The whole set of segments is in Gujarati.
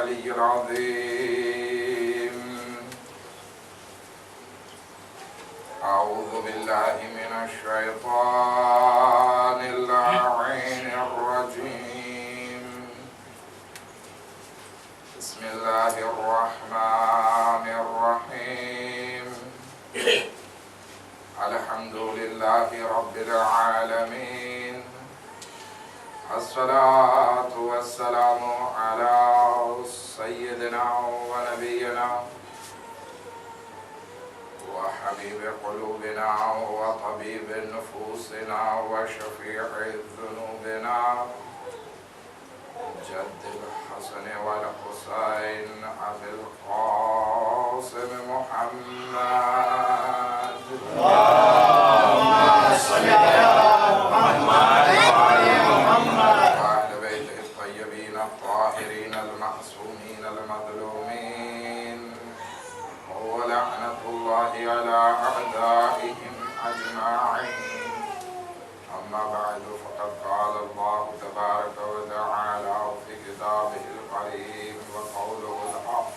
العلي العظيم. أعوذ بالله من الشيطان اللعين الرجيم. بسم الله الرحمن الرحيم. الحمد لله رب العالمين. الصلاة والسلام على سيدنا ونبينا وحبيب قلوبنا وطبيب نفوسنا وشفيع ذنوبنا جد الحسن والحسين أبي القاسم محمد. اللهم صل على محمد وعلى محمد وأهل بيته الطيبين الطاهرين المعصومين المظلومين ولعنة الله على أعدائهم أجمعين. أما بعد فقد قال الله تبارك وتعالى في كتابه الكريم وقوله الحق.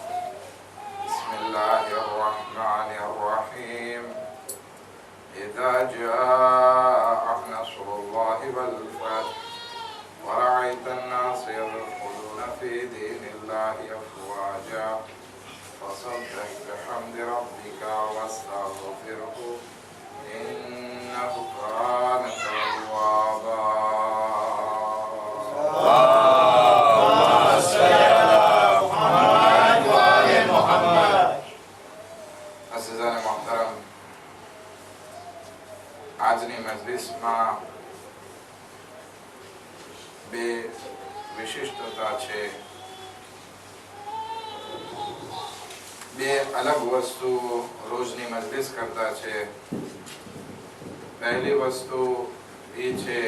بسم الله الرحمن الرحيم. إذا جاء نصر الله والفتح ورأيت الناس يدخلون في دين الله أفواجا فسبح بحمد ربك واستغفره إنه كان توابا. اللهم صل على محمد وآل محمد. عزیزان محترم، આજની મજલિસમાં બે વિશિષ્ટતા છે. બે અલગ વસ્તુ રોજની મજલિસ કરતા છે. પહેલી વસ્તુ એ છે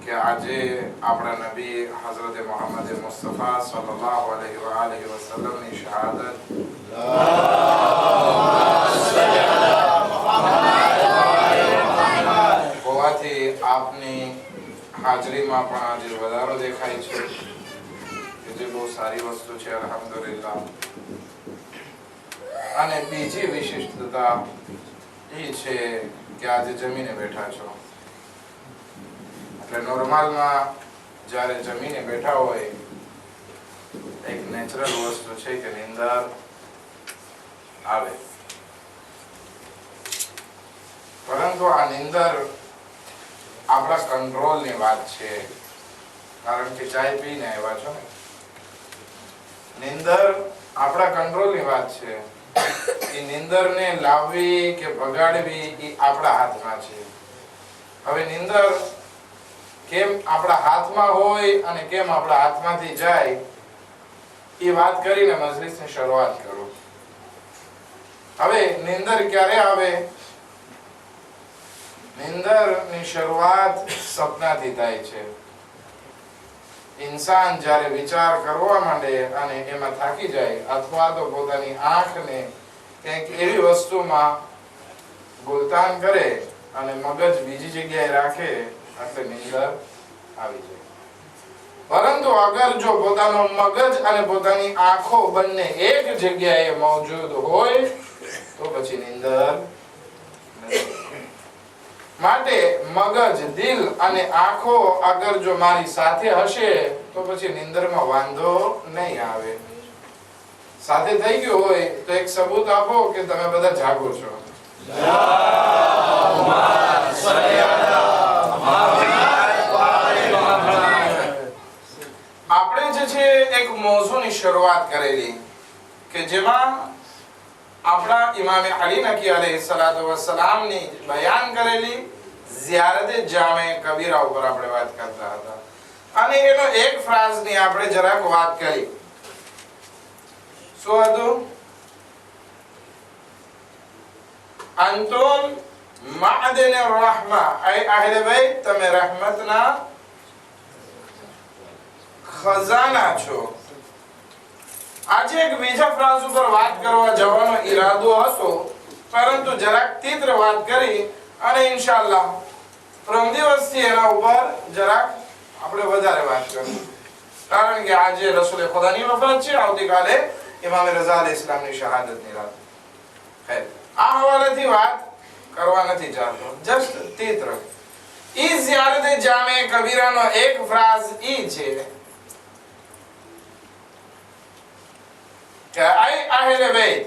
કે આજે આપણા નબી હઝરત મોહમ્મદ મુસ્તફા સલ્લલ્લાહુ અલૈહિ વસલ્લમ ની શહાદત હોવાથી આપની હાજરીમાં પણ આજે વધારો દેખાય છે, જે બહુ સારી વસ્તુ છે, અલ્હમ્દુલિલ્લાહ. અને બીજી વિશિષ્ટતા એ છે કે આજે જમીને બેઠા છો. એટલે નોર્મલમાં જ્યારે જમીને બેઠા હોય એક નેચરલ વસ્તુ છે કે નિંદર આવે, પરંતુ આ નિંદર આપણા કંટ્રોલની વાત છે. કારણ કે ચાય પીને આવ્યા છો ને, નિંદર આપણા કંટ્રોલની વાત છે. એ નિંદરને લાવવી કે ભગાડવી એ આપણા હાથમાં છે. હવે નિંદર કેમ આપણા હાથમાં હોય અને કેમ આપણા હાથમાંથી જાય એ વાત કરીને મજલિસની શરૂઆત કરું. હવે નિંદર ક્યારે આવે? નિંદરની શરૂઆત સપનાથી થાય છે. ઇન્સાન જ્યારે વિચાર કરવા માંડે અને એમાં થાકી જાય, અથવા તો પોતાની આંખને કંઈક એવી વસ્તુમાં ગુલતાન કરે અને મગજ બીજી જગ્યાએ રાખે, એટલે નિંદર આવી જાય. પરંતુ અગર જો પોતાનો મગજ અને પોતાની આંખો બંને એક જગ્યાએ મોજૂદ હોય તો પછી નિંદર નથી. માટે મગજ, દિલ અને આંખો અગર જો મારી સાથે હશે તો પછી નિંદરમાં વાંધો નહીં આવે. સાથે થઈ ગયું હોય તો એક સબૂત આપો કે તમે બધા જાગો છો. આપણે જે છે એક મોઝુની શરૂઆત કરેલી કે જેમાં આપણા ઇમામે અલી નકી અલૈહિસ્સલાતુ વસ્સલામની બયાન કરેલી ઝિયારતે જામે કબીરા ઉપર આપણે વાત કરતા હતા. અને એનો એક ફ્રાઝની આપણે જરાક વાત કરી. શું હતું? અંતુમ માદન રહમા, ay અહેલે બૈત, તમે રહેમતના ખજાના છો. આજે એક બીજા ફ્રાઝ ઉપર વાત કરવા જવાનો ઈરાદો હતો, પરંતુ જરાક તીવ્ર વાત કરી અને ઇન્શાઅલ્લાહ પ્રમ દિવસથી એના ઉપર જરાક આપણે વધારે વાત કરીશું. કારણ કે આજે રસૂલે ખુદાની વફાત છે, આવતીકાલે ઇમામ રઝા અલૈહિસ્સલામની શહાદતની રાત. ખૈર, આ હવાલેથી વાત કરવા નથી ચાહતો, જસ્ટ તીત્ર ઈ ઝિયારતે જામે કબીરાનો એક ફ્રાઝ ઈ છે કે આય અહેલે બેત,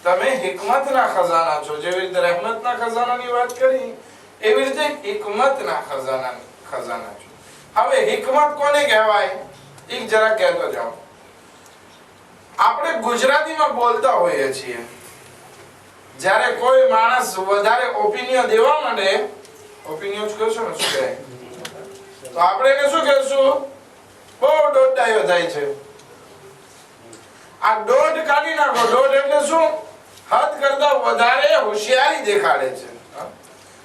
તમે હિકમતના ખજાના છો. જેવી રીતે રહેમતના ખજાનાની વાત કરી, એવી રીતે હિકમતના ખજાના છો. હવે હિકમત કોને કહેવાય એ જરા કહેતો જાઓ. આપણે ગુજરાતીમાં બોલતા હોઈએ છીએ, જ્યારે કોઈ માણસ વધારે ઓપિનિયન દેવા માંડે, ઓપિનિયન કહો છો ને, શું કહે, તો આપણે એને શું કહેશું? બહુ દોડાયો થાય છે. આ દોડ કાઢી નાખો. દોડ એટલે શું? હદ કરતા વધારે હોશિયારી દેખાડે છે.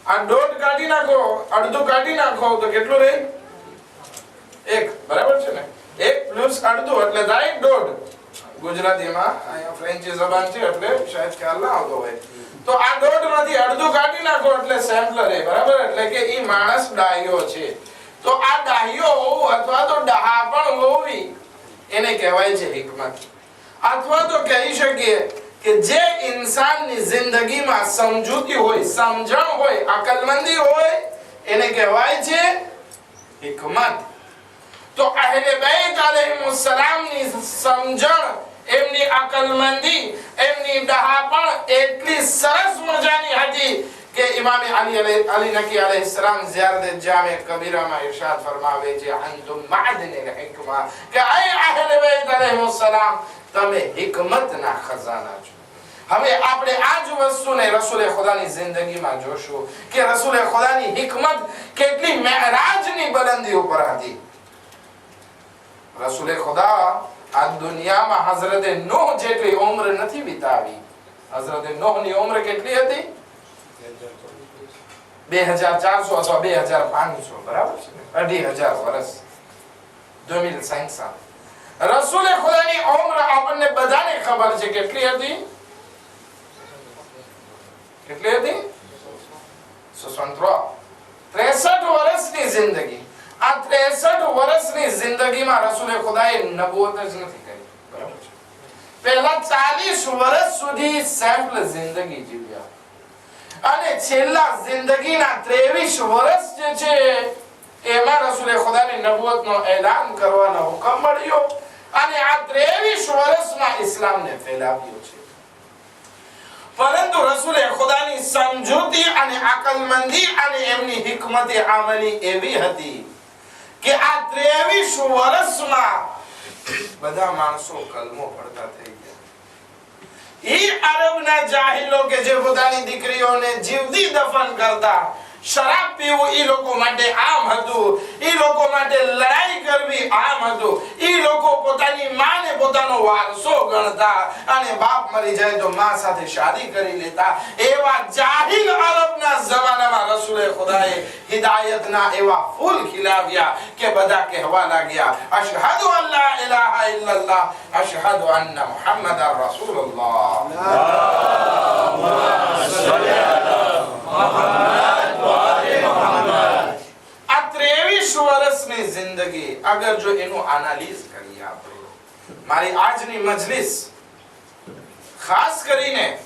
આ દોડ કાઢી નાખો, અડધું કાઢી નાખો તો કેટલું રહે? એક. બરાબર છે ને? 1 + અડધું એટલે થાય દોડ. ગુજરાતીમાં અહીંયા ફ્રેન્ચી જબાન છે એટલે શાયદ ખ્યાલ ના આવતો હોય. તો આ દોડ માંથી અડધું કાઢી નાખો એટલે સેમ્પલર રહે. બરાબર? એટલે કે ઈ માણસ ડાહ્યો છે. તો આ ડાહ્યો હોવું અથવા તો ડહાપણ હોવી એને કહેવાય છે હિકમત. અથવા તો કહી શકીએ કે જે ઇન્સાનની જિંદગીમાં સમજૂતી હોય, સમજણ હોય, અકલમંદી હોય એને કહેવાય છે હિકમત. તો અહેલે બેત અલૈહિસ્સલામની સમજણ, એમની અકલમંદી, એમની ડહાપણ એટલી સરસ મજાની હતી કે ઇમામ અલી નકી અલૈહિસ્સલામ ઝિયારત જામે કબીરામાં ઇરશાદ ફરમાવે છે, અંતુમ માદનિલ હિકમા, કે અય અહેલે બેત અલૈહિસ્સલામ, તમે હિકમતના ખજાના છો. હવે આપણે આ જ વસ્તુને રસૂલે ખુદાની જિંદગીમાં જોશું કે રસૂલે ખુદાની હિકમત કેટલી મેરાજની બલંદી ઉપર હતી. રસૂલે ખુદા આ દુનિયામાં હઝરતે નૂહ જેટલી ઉંમર નથી વિતાવી. હઝરતે નૂહની ઉંમર કેટલી હતી? 2400 અથવા 2500. બરાબર છે ને? 2500 વર્ષ. 2500. રસૂલે ખુદાની ઉંમર આપણને બધાને ખબર છે કેટલી હતી? કેટલી હતી? 63 વર્ષની જિંદગી. આ 63 વર્ષની જિંદગીમાં રસૂલે ખુદાએ નબુવત જ નથી કરી. બરાબર છે? પહેલા 40 વર્ષ સુધી સેમ્પલ જિંદગી જીવ્યા અને છેલ્લા જિંદગીના 23 વર્ષ જે છે એમાં રસૂલે ખુદાને નબુવતનો એલાન કરવાનો હુકમ મળ્યો અને આ 23 વર્ષમાં ઇસ્લામને ફેલાવ્યો છે. પરંતુ રસૂલે ખુદાની સમજૂતી અને અકલમંદી અને એમની હિકમતે આમલી એવી હતી કે આ 23 વર્ષમાં બધા માણસો કલમો પડતા થઈ ગયા. ઈ અરબના જાહિલો કે જે પોતાની દીકરીઓને જીવતી દફન કરતા, શરાબ પીવું ઈ લોકો માટે આમ હતું, ઈ લોકો માટે લડાઈ કરવી આમ હતું, ઈ લોકો પોતાની માને પોતાનો વારસો ગણતા અને બાપ મરી જાય તો માં સાથે શાદી કરી લેતા. એવા જાહિલ અરબના જમાનામાં રસૂલે ખુદાએ હિદાયતના એવા ફૂલ ખીલાવ્યા કે બધા કહેવા લાગ્યા, અશહદુ અન લા ઇલાહા ઇલ્લલ્લાહ, અશહદુ અન્ના મુહમ્મદર રસૂલુલ્લાહ. અલ્લાહુમ્મા સલ્લી અલા મુહમ્મદ. આ 23 વર્ષની જિંદગી અગર જો એનું એનાલિઝ કરીએ આપણે, મારી આજની મજલિસ ખાસ કરીને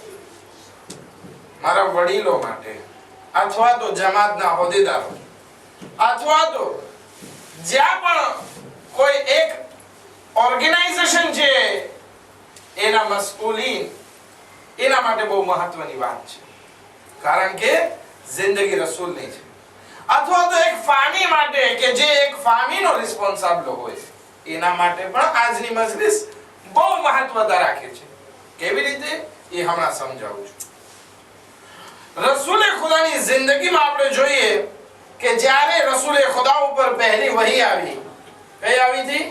મારા વડીલો માટે અથવા તો જમાતના હોદ્દેદારો અથવા તો જ્યાં પણ કોઈ એક ઓર્ગેનાઇઝેશન છે એના મસઉલીન, એના માટે બહુ મહત્વની વાત છે. કારણ કે જિંદગી રસૂલની છે. અથવા તો એક ફામી માટે કે જે એક ફામીનો રિસ્પોન્સિબલ હોય એના માટે પણ આજની મજલિસ બહુ મહત્વતા રાખે છે. કેવી રીતે એ હમણાં સમજાવું છું. રસૂલે ખુદાની જિંદગીમાં આપણે જોઈએ કે જ્યારે રસૂલે ખુદા ઉપર પહેલી વહી આવી, કઈ આવી હતી?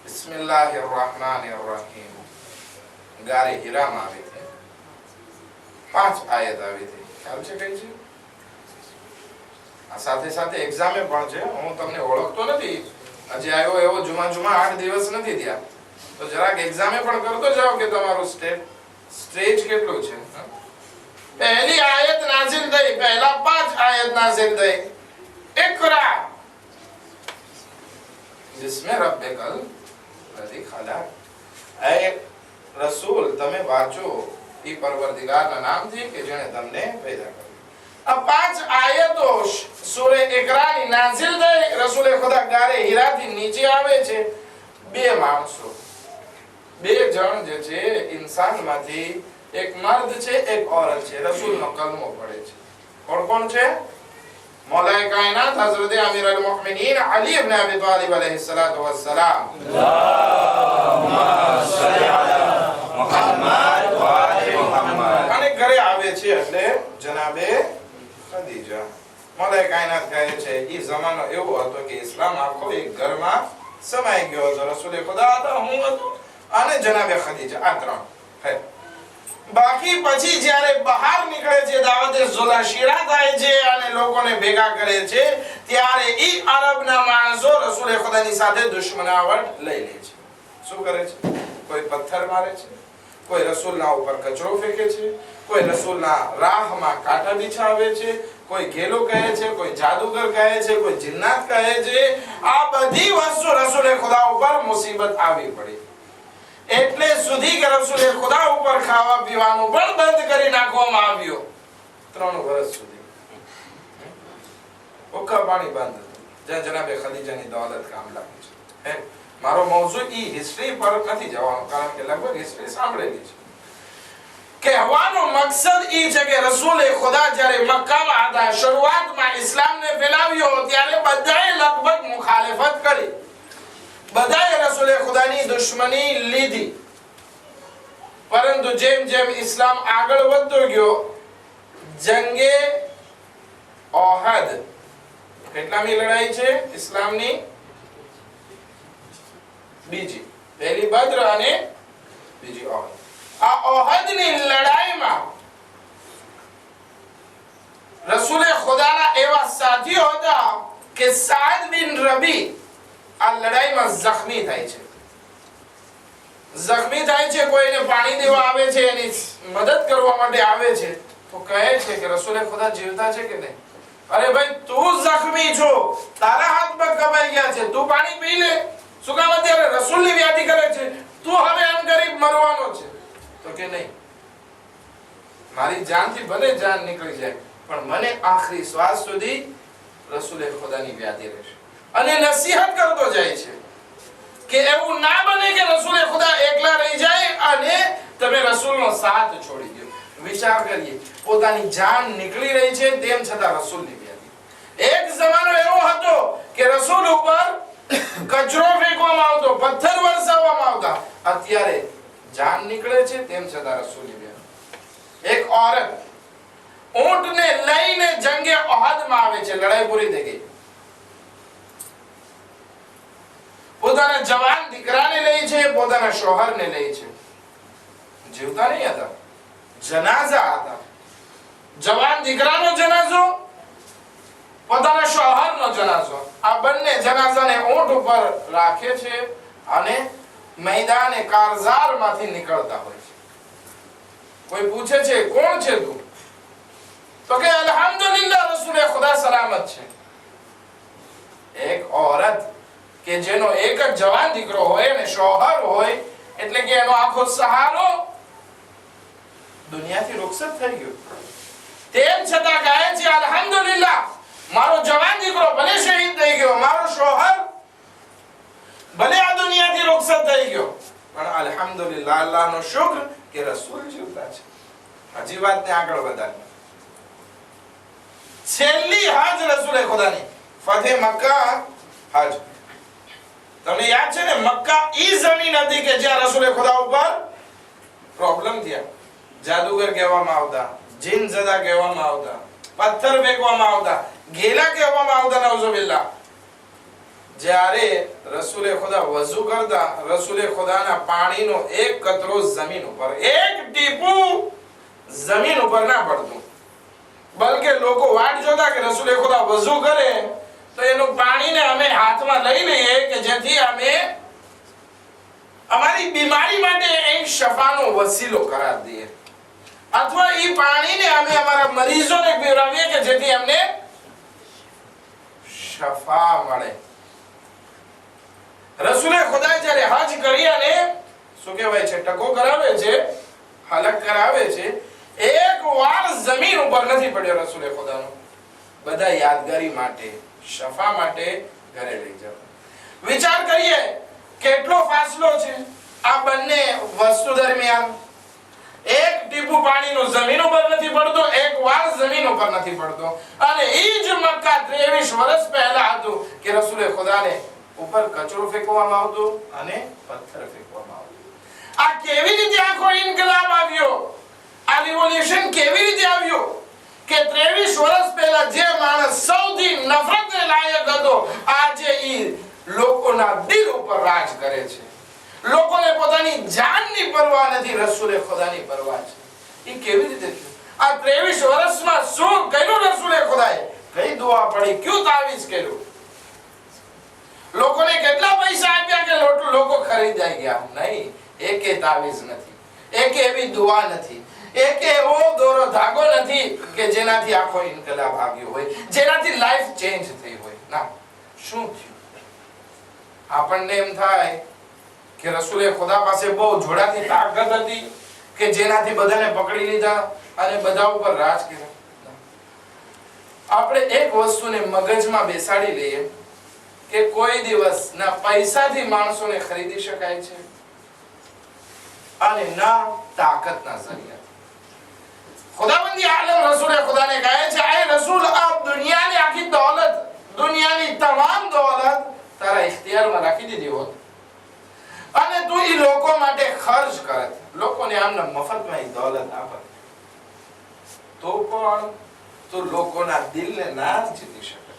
બિસ્મિલ્લાહિર રહમાનિર રહીમ. ગારે હીરામાં આવી હતી. 5 આયત આવી હતી. ખ્યાલ છે કઈ છે? આ સાથે સાથે એક્ઝામે પણ છે. હું તમને ઓળખતો નથી, હજી આવ્યો એવો જુમા 8 દિવસ નથી થયા, તો જરાક એક્ઝામે પણ કરતો જાઓ કે તમારું સ્ટેજ કેટલું છે. પહેલી આયત નાઝિલ થઈ, પહેલા 5 આયત નાઝિલ થઈ. ઇકરા जिसमें रब्बिकल लज़ी खलक। ऐ रसूल તમે વાંચો એ પરવરદિગારના નામથી કે જેણે તમને પેદા કર્યું। આ 5 આયતો સૂરે ઇકરાની નાઝિલ થઈ, રસૂલે ખુદા ગારે હીરાથી નીચે આવે છે। બે માણસો, બે જણ જે છે ઇન્સાનમાંથી એક મર્દ છે એક औरत છે, રસૂલનો કલમો પડે છે। કોણ કોણ છે? मौलाए कायनात हजरत अमीर अल मोमिनीन अली इब्न अबी तालिब अलैहिस्सलातु वस्सलाम। अल्लाहुम्मा सल्ली अला मुहम्मद व आले मुहम्मद। અને ઘરે આવે છે એટલે જનાબે ખદીજા। મૌલાએ કાયનાત કહે છે એ જમાનો એવો હતો કે ઇસ્લામ આખો એક ઘરમાં સમાઈ ગયો હતો। રસૂલે ખુદા હતા, હું હતો અને જનાબે ખદીજા, આ ત્રણ હે। બાકી પછી જ્યારે બહાર નીકળે છે, દાવતે ઝુલા શીરા થાય છે અને લોકોને ભેગા કરે છે, ત્યારે ઈ અરબના માણસો રસૂલે ખુદાની સાથે દુશ્મનાવટ લઈ લે છે। શું કરે છે? કોઈ પથ્થર મારે છે, કોઈ રસૂલના ઉપર કચરો ફેંકે છે, કોઈ રસૂલના રાહમાં કાંટા બિછાવે છે, કોઈ ઘેલો કહે છે, કોઈ જાદુગર કહે છે, કોઈ જિન્નાત કહે છે। આ બધી વસ્તુ રસૂલે ખુદા ઉપર મુસીબત આવી પડી, એટલે સુધી કે રસૂલે ખુદા ઉપર ખાવા પીવાનું પણ બંધ કરી નાખવામાં આવ્યું। 3 વર્ષ સુધી ઓખા પાણી બંધ હતું, જ્યાં જનાબે ખદીજાની દૌલત કામ લાગી છે। મારો મૌજુ ઈ હિસ્ટ્રી પર નથી જવાનો, કારણ કે લગભગ હિસ્ટ્રી સાંભળેલી છે। કહેવાનો મકસદ ઈ છે કે રસૂલે ખુદા જ્યારે મક્કામાં હતા, શરૂઆતમાં ઇસ્લામને ફેલાવ્યો, ત્યારે બધાએ લગભગ મુખાલિફત કરી, બધાએ રસૂલે ખુદાની દુશ્મની લીધી। પરંતુ જેમ જેમ ઇસ્લામ આગળ વધતો ગયો, જંગે ઓહદ, કેટલામી લડાઈ છે ઇસ્લામની? બીજી, પહેલી બદ્ર અને બીજી ઓહદ। આ ઓહદની લડાઈમાં રસૂલે ખુદાના એવા સાથીઓ હતા કે સાદ બિન રબી આ લડાઈમાં જખ્મી થાય છે। જખ્મી થાય છે, કોઈને પાણી દેવા આવે છે, એની મદદ કરવા માટે આવે છે, તો કહે છે કે રસૂલે ખુદા જીવતા છે કે નહીં? અરે ભાઈ, તું જખ્મી છો, તારા હાથમાં કમાઈ ગયા છે, તું પાણી પી લે। શું કામ અત્યારે રસૂલની વ્યાધિ કરે છે? તું હવે અનગરીબ મરવાનો છે। તો કે નહીં, મારી જાનથી ભલે જાન નીકળી જાય, પણ મને આખરી શ્વાસ સુધી રસૂલે ખુદાની વ્યાધિ રહેશે। અને નસીહત કરતો જાય છે કે એવું ના બને કે રસૂલે ખુદા એકલા રહી જાય અને તમે રસૂલનો સાથ છોડી દો। વિચાર કરીએ, પોતાની જાન નીકળી રહી છે, તેમ છતાં રસૂલની વ્યાધિ। એક જમાનો એવો હતો કે રસૂલ ઉપર કચરો ફેંકવામાં આવતો, પથ્થર વરસાવવામાં આવતા, અત્યારે જાન નીકળે છે તેમ છતાં રસૂલની વ્યાધિ। એક औरत ઊંટને લઈને જંગે ઓહદમાં આવે છે, લડાઈ પૂરી થઈ ગઈ, પોતાના જવાન દીકરાને લઈ છે, પોતાના શોહરને લઈ છે। જીવતા નહીં હતા, જનાઝા હતા। જવાન દીકરાનો જનાઝો, પોતાના શોહરનો જનાઝો, આ બંને જનાઝાને ઊંટ ઉપર રાખે છે અને મેદાને કારઝારમાંથી નીકળતા હોય છે। કોઈ પૂછે છે કોણ છે તું? તો કે અલ્હમ્દુલિલ્લાહ, રસૂલે ખુદા સલામત છે। એક औरत કે જેનો એક જ જવાન દીકરો હોય અને શોહર હોય, એટલે કે એનો આખો સહારો દુનિયાથી રૂખસત થઈ ગયો, તેમ છતાં કહે છે અલ્હમ્દુલિલ્લાહ, મારો જવાન દીકરો ભલે શહીદ થઈ ગયો, મારો શોહર ભલે આ દુનિયાથી રૂખસત થઈ ગયો, પણ અલ્હમ્દુલિલ્લાહ, અલ્લાહનો શુક્ર કે રસૂલ જીવતા છે। હજી વાતને આગળ વધારી, છેલ્લી હજ રસૂલે ખુદાની, ફતહ મક્કા હજ। તમને યાદ છે ને, મક્કા ઈ જમીન હતી કે જ્યાં રસૂલે ખુદા ઉપર પ્રોબ્લેમ થયા, જાદુગર કહેવામાં આવતા, જીન ઝદા કહેવામાં આવતા, પથ્થર ફેંકવામાં આવતા, ગેલા કહેવામાં આવતા, નઉઝુબિલ્લાહ। જ્યારે રસૂલે ખુદા વઝુ કરતા, રસૂલે ખુદાના પાણીનો એક કતરો જમીન ઉપર, એક ટીપું જમીન ઉપર ના પડતું, બલકે લોકો વાટ જોતા કે રસૂલે ખુદા વઝુ કરે તો એનું પાણીને અમે હાથમાં લઈ લઈએ કે જેથી અમે અમારી બીમારી માટે એક શફાનો વસીલો કરાવી દઈએ, અથવા એ પાણીને અમે અમારા મરીઝોને પીવડાવીએ કે જેથી અમને શફા મળે। રસૂલે ખુદા જ્યારે હજ કરી અને શું કહેવાય છે, ટકો કરાવે છે, હલક કરાવે છે, એક વાર જમીન ઉપર નથી પડ્યો રસૂલે ખુદાનો. બધા યાદગારી માટે, શફા માટે ઘરે લઈ જાવ. વિચાર કરીએ કેટલો ફાસલો છે આ બંને વસ્તુ દરમિયાન. એક ટીપું પાણીનો જમીન ઉપર નથી પડતો, એક વાર જમીન ઉપર નથી પડતો. અને ઈ જ મક્કા 23 વર્ષ પહેલા હતું કે રસૂલે ખુદાને ઉપર કચરો ફેંકવામાં આવતો અને પથ્થર ફેંકવામાં આવતો. આ કેવી રીતે આખો ઇન્કલાબ આવ્યો? આ રિવોલ્યુશન કેવી રીતે આવ્યો કે 23 વર્ષ પહેલા જે માણસ સૌથી નફરતને લાયક હતો, આજે ઈ લોકોના દિલ ઉપર રાજ કરે છે. લોકોને પોતાની જાનની પરવા નથી, રસૂલે ખુદાની પરવા છે. ઈ કેવી રીતે થયું? આ 23 વર્ષમાં શું કર્યું રસૂલે ખુદાએ? કઈ દુઆ પડી, ક્યું તાવીઝ કર્યું? લોકોને કેટલા પૈસા આપ્યા કે લોકો ખરીદાઈ ગયા? નહીં, એકે તાવીઝ નથી, એકે એવી દુઆ નથી, એક એવો દોરો ધાગો નથી કે જેનાથી આખો ઇન્કલાબ આવ્યો હોય, જેનાથી લાઈફ ચેન્જ થઈ હોય. ના, શું થયું? આપણને એમ થાય કે રસૂલે ખુદા પાસે બહુ જોડાતી તાકાત હતી કે જેનાથી બધાને પકડી લીધા અને બધા ઉપર રાજ કર્યો. આપણે એક વસ્તુને મગજમાં બેસાડી લઈએ કે કોઈ દિવસ ના પૈસાથી માણસોને ખરીદી શકાય છે અને ના તાકાતના ઝરિયા. ખુદાવંદી આલમ રસૂલે ખુદાને કહે છે, આય રસૂલ, આપ દુનિયાની આખી દોલત, દુનિયાની તમામ દોલત તારા ઇખ્તિયારમાં રાખી દીધી હોત અને તું ઈ લોકો માટે ખર્ચ કરત, લોકોને આમને મફતમાં ઈ દોલત આપત, તો પણ તું લોકોના દિલને ના જીતી શકે.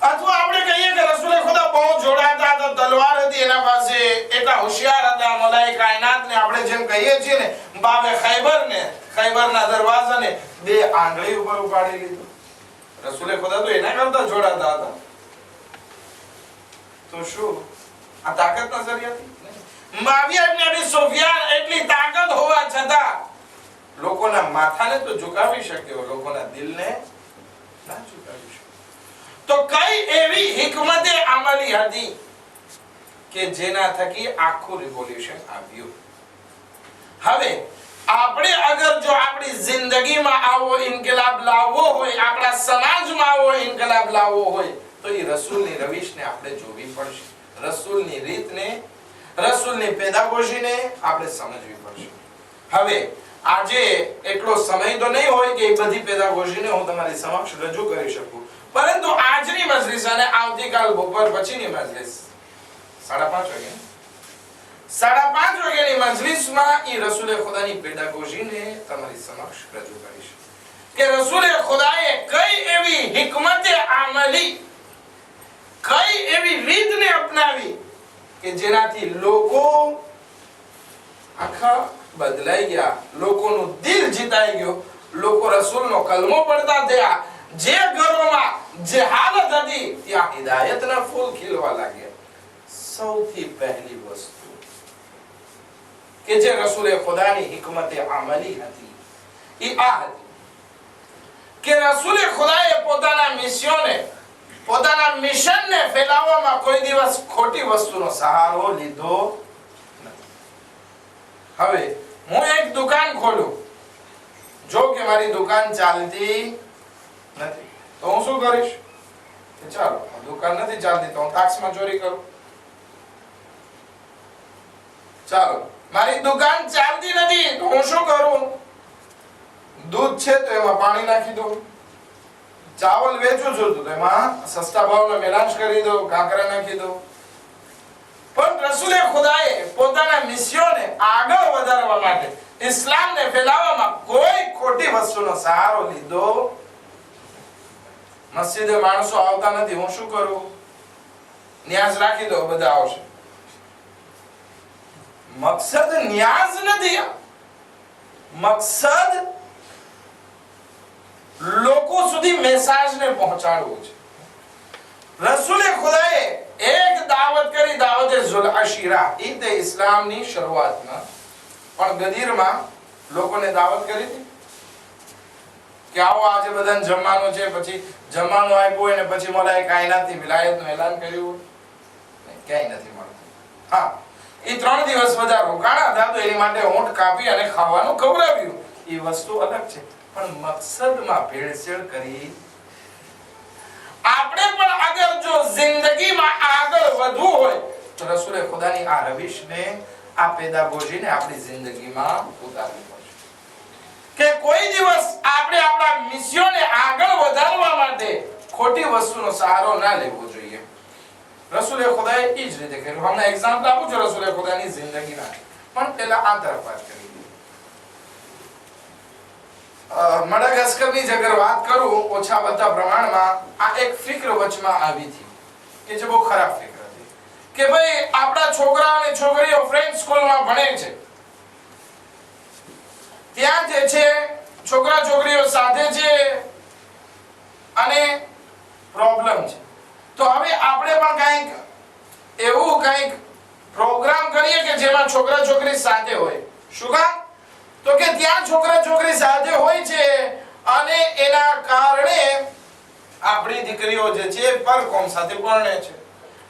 અથવા આપણે કહીએ કે રસૂલે ખુદા બહુ જોડાતા હતા, તલવાર હતી એના પાસે, એટલા હોશિયાર હતા, મલાઈ કાયનાતને આપણે જેમ કહીએ છીએ ને, બાબે ખૈબરના દરવાજાને 2 આંગળી ઉપર ઉપાડી લીધો. રસૂલે ખુદા તો એના કરતા જોડાતા હતા. તો શું આ તાકાતના ઝરિયાથી? મુઆવિયા ઇબ્ન અબી સુફિયાન એટલી તાકાત હોવા છતાં લોકોના માથાને તો ઝુકાવી શક્યો, લોકોના દિલને ના ઝુકાવી શક્યો. તો કઈ એવી હિકમતે અમલી હતી કે જેના થકી આખું રિવોલ્યુશન આવ્યું? હવે આપણે અગર જો આપણી જિંદગીમાં આવો ઇન્કલાબ લાવવો હોય, આપણા સમાજમાં આવો ઇન્કલાબ લાવવો હોય, તો એ રસૂલની રવિશને આપણે જોવી પડશે, રસૂલની રીતને, રસૂલની પેદાગોજીને આપણે સમજવી પડશે. હવે આજે એટલો સમય તો નહીં હોય કે એ બધી પેદાગોજીને હું તમારી સમક્ષ રજૂ કરી શકું, પરંતુ આજની મજલિસ અને આવતીકાલ બપોર પછીની મજલિસ 5:30 વાગે, 5:30 વાગ્યાની મજલિસમાં ઈ રસૂલે ખુદાની પેદાગોજીને તમારી સમક્ષ રજૂ કરીશ કે રસૂલે ખુદાએ કઈ એવી હિકમતે આમલી, કઈ એવી રીતને અપનાવી કે જેનાથી લોકો આખા બદલાઈ ગયા, લોકોનું દિલ જીતાઈ ગયો, લોકો રસૂલનો કલમો પડતા થયા. જે ઘરોમાં જે હાલત હતી ત્યાં હિદાયતના ફૂલ ખીલવા લાગ્યા. સૌથી પહેલી વસ્તુ કે જે રસૂલે ખુદાની હિકમતે આમલી હતી એ આ હતી કે રસૂલે ખુદાએ પોતાના મિશનને, પોતાના મિશનને ફેલાવવામાં કોઈ દિવસ ખોટી વસ્તુનો સહારો લીધો નથી. હવે હું એક દુકાન ખોલું, જો કે મારી દુકાન ચાલતી નથી, તો હું શું કરીશ? ચાલો, દુકાન નથી ચાલતી તો હું ટાક્સમાં ચોરી કરું. ચાલો, મારી દુકાન ચાલતી નથી તો હું શું કરું? દૂધ છે તો એમાં પાણી નાખી દઉં. ચાવલ વેચું છું તો એમાં સસ્તા ભાવનો મેલાંશ કરી દઉં, કાંકરા નાખી દઉં. પણ રસૂલે ખુદાએ પોતાના મિશનને આગળ વધારવા માટે, ઇસ્લામને ફેલાવવામાં કોઈ ખોટી વસ્તુનો સહારો લીધો. મસ્જિદે માણસો આવતા નથી, હું શું કરું? ન્યાઝ રાખી દો, બધા આવશે. મકસદ ન્યાઝ નથી, મકસદ લોકો સુધી મેસેજને પહોંચાડવું છે. રસૂલે ખુદાએ એક દાવત કરી, દાવતે ઝુલ અશીરા, ઈદ ઇસ્લામની શરૂઆતમાં, પણ ગદીરમાં લોકોને દાવત કરી હતી કે આવો આજે બધાને જમવાનું છે, પછી જમવાનું આપ્યું અને પછી મોલાએ કાયનાતની વિલાયતનું એલાન કર્યું. ક્યાંય નથી મળતું. હા, એ 3 દિવસ બધા રોકાણા હતા તો એની માટે ઊંટ કાપી અને ખાવાનું ખવડાવ્યું. એ વસ્તુ અલગ છે, પણ મકસદમાં ભેળસેળ કરી. આપણે પણ અગર જો જિંદગીમાં આગળ વધવું હોય તો રસૂલે ખુદાની આ રવિશને, આ પેદાગોજીને આપણી જિંદગીમાં ઉતારવી પડશે. કે કોઈ દિવસ આપણે આપણા મિશનને આગળ વધારવા માટે ખોટી વસ્તુનો સહારો ના લેવો જોઈએ. રસૂલે ખુદાએ એ જ રીતે કર્યું. હમણાં એક્ઝામ્પલ આપું છું રસૂલે ખુદાની જિંદગીના, પણ પહેલા આ તરફ વાત કરી. મડાગાસ્કરની જ અગર વાત કરું ઓછા વધતા પ્રમાણમાં, આ એક ફિક્ર વચમાં આવી હતી કે જે બહુ ખરાબ ફિક્ર હતી કે ભાઈ આપણા છોકરા અને છોકરીઓ ફ્રેન્ચ સ્કૂલમાં ભણે છે, ત્યાં જે છે છોકરા છોકરીઓ સાથે છે અને પ્રોબ્લેમ છે. તો હવે આપણે પણ કંઈક એવું કંઈક પ્રોગ્રામ કરીએ કે જેમાં છોકરા છોકરી સાથે હોય. શું કામ? તો કે ત્યાં છોકરા છોકરી સાથે હોય છે અને એના કારણે આપણી દીકરીઓ જે છે પરકોમ સાથે પરણે છે.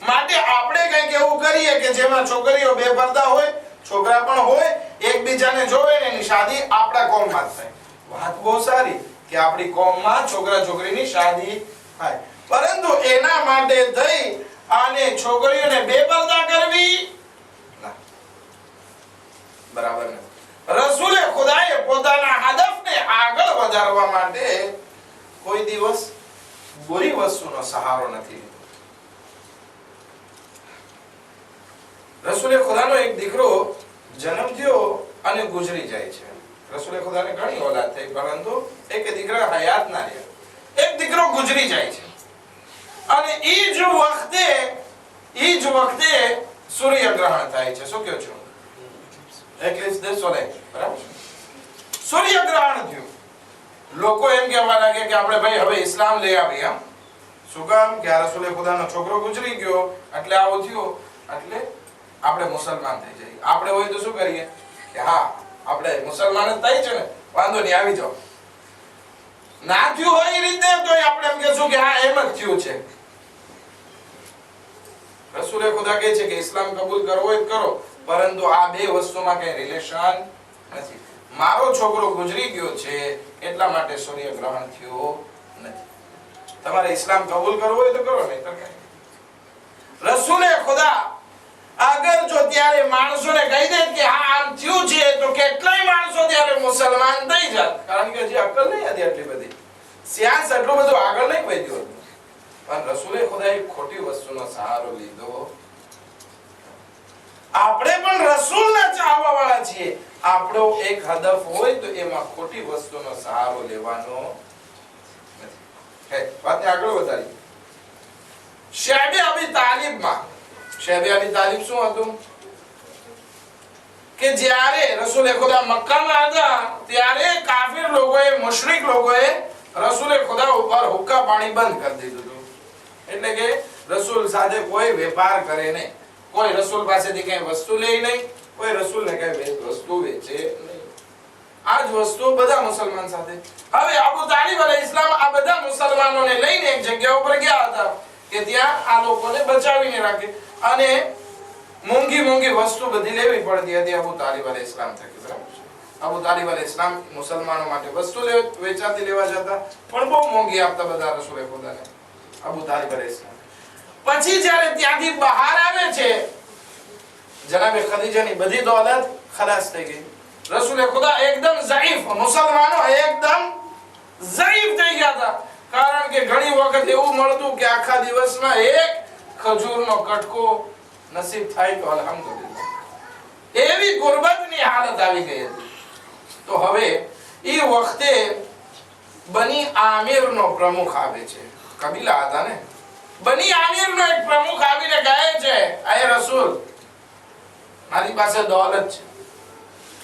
માટે આપણે કંઈક એવું કરીએ કે જેમાં છોકરીઓ બેપરદા હોય, છોકરા પણ હોય, એકબીજાને જોવે ને એની શાદી આપણા કોમમાં થાય. વાત બહુ સારી કે આપણી કોમમાં છોકરા છોકરીની શાદી થાય, પરંતુ એના માટે થઈ અને છોકરીઓને બેપરદા કરવી ના, બરાબર નથી. રસૂલે ખુદાએ પોતાના હદફને આગળ વધારવા માટે કોઈ દિવસ બુરી વસ્તુનો સહારો નથી લીધો. રસૂલે ખુદાનો એક દીકરો જન્મ થયો અને ગુજરી જાય છે. રસૂલે ખુદાને ઘણી ઓલાદ થઈ, પરંતુ એક દીકરા હયાત ના રહ્યા. એક દીકરો ગુજરી જાય છે અને એ જ વખતે સૂર્યગ્રહણ થાય છે. શું કહો છો? સૂર્યગ્રહણ થયું. લોકો એમ કહેવા લાગે કે આપણે ભાઈ હવે ઇસ્લામ લઈ આવીએ. શું કામ? કે આ રસૂલે ખુદાનો છોકરો ગુજરી ગયો એટલે આવું થયું, એટલે આપણે મુસલમાન થઈ જઈએ. આપણે હોય તો શું કરીએ કે હા આપણે મુસલમાન જ થાય છે ને, વાંધો નહીં આવી જાઓ. ના થયું હોય એ રીતે તો આપણે એમ કહેશું કે હા એમ જ થયું છે. રસૂલે ખુદા કહે છે કે ઇસ્લામ કબૂલ કરવો હોય કરો, પરંતુ આ બે વસ્તુમાં કઈ રિલેશન નથી. મારો છોકરો ગુજરી ગયો છે એટલા માટે સૂર્યગ્રહણ થયો નથી. તમારે ઇસ્લામ કબૂલ કરવો હોય તો કરો, નહીં તો કઈ. રસૂલે ખુદા અગર જો ત્યારે માણસોને કહી દે કે હા આમ થયું છે તો કેટલાય માણસો ત્યારે મુસલમાન થઈ જાત, કારણ કે હજી અક્કલ નહીં હતી આટલી બધી, સિયાસ એટલું બધું આગળ નહીં વધ્યું હતું. પણ રસૂલે ખુદાએ ખોટી વસ્તુનો સહારો લીધો. આપણે પણ રસૂલના ચાહવા વાળા છીએ. આપણો એક હદફ હોય તો એમાં ખોટી વસ્તુનો સહારો લેવાનો નથી. વાતને આગળ વધારી. શેબે અબી તાલિબમાં, શેબે અબી તાલિબ શું હતું કે જ્યારે રસૂલે ખુદા મક્કામાં હતા ત્યારે કાફિર લોકોએ, મુશરિક લોકોએ રસૂલે ખુદા ઉપર હુક્કા પાણી બંધ કરી દીધું હતું. એટલે કે રસૂલ સાથે કોઈ વેપાર કરે નહીં, કોઈ રસૂલ પાસેથી કઈ વસ્તુ લે નહીં, કોઈ રસૂલને કઈ વસ્તુ વેચે નહીં. આ જ વસ્તુ બધા મુસલમાન સાથે. હવે અબુ તાલિબ અલૈહિસ્સલામ આ બધા મુસલમાનોને લઈને એક જગ્યા ઉપર ગયા હતા કે ત્યાં આ લોકોને બચાવીને રાખે, અને મોંઘી વસ્તુ બધી લેવી પડતી હતી અબુ તાલિબ અલૈહિસ્સલામ થકી. બરાબર છે? અબુ તાલિબ અલૈહિસ્સલામ મુસલમાનો માટે વસ્તુ વેચાતી લેવા જતા, પણ બહુ મોંઘી આપતા બધા રસૂલે ખુદાને અબુ તાલિબ અલૈહિસ્સલામ. પછી જ્યારે ત્યાંથી બહાર આવે છે, જનાબે ખદીજાની બધી દોલત ખલાસ થઈ ગઈ. રસૂલે ખુદા એકદમ ઝઈફ, મુસલમાનો એકદમ ઝઈફ થઈ ગયા હતા, કારણ કે ઘણી વખત એવું મળતું કે આખા દિવસમાં એક ખજૂરનો કટકો નસીબ થાય તો અલ્હમ્દુલિલ્લાહ. એવી ગુરબતની હાલત આવી ગઈ હતી. તો હવે એ વખતે બની આમિરનો પ્રમુખ આવે છે, કબીલા હતા ને, બની આમિરનો એક પ્રમુખ આવીને કહે છે, આય રસૂલ, મારી પાસે દોલત છે,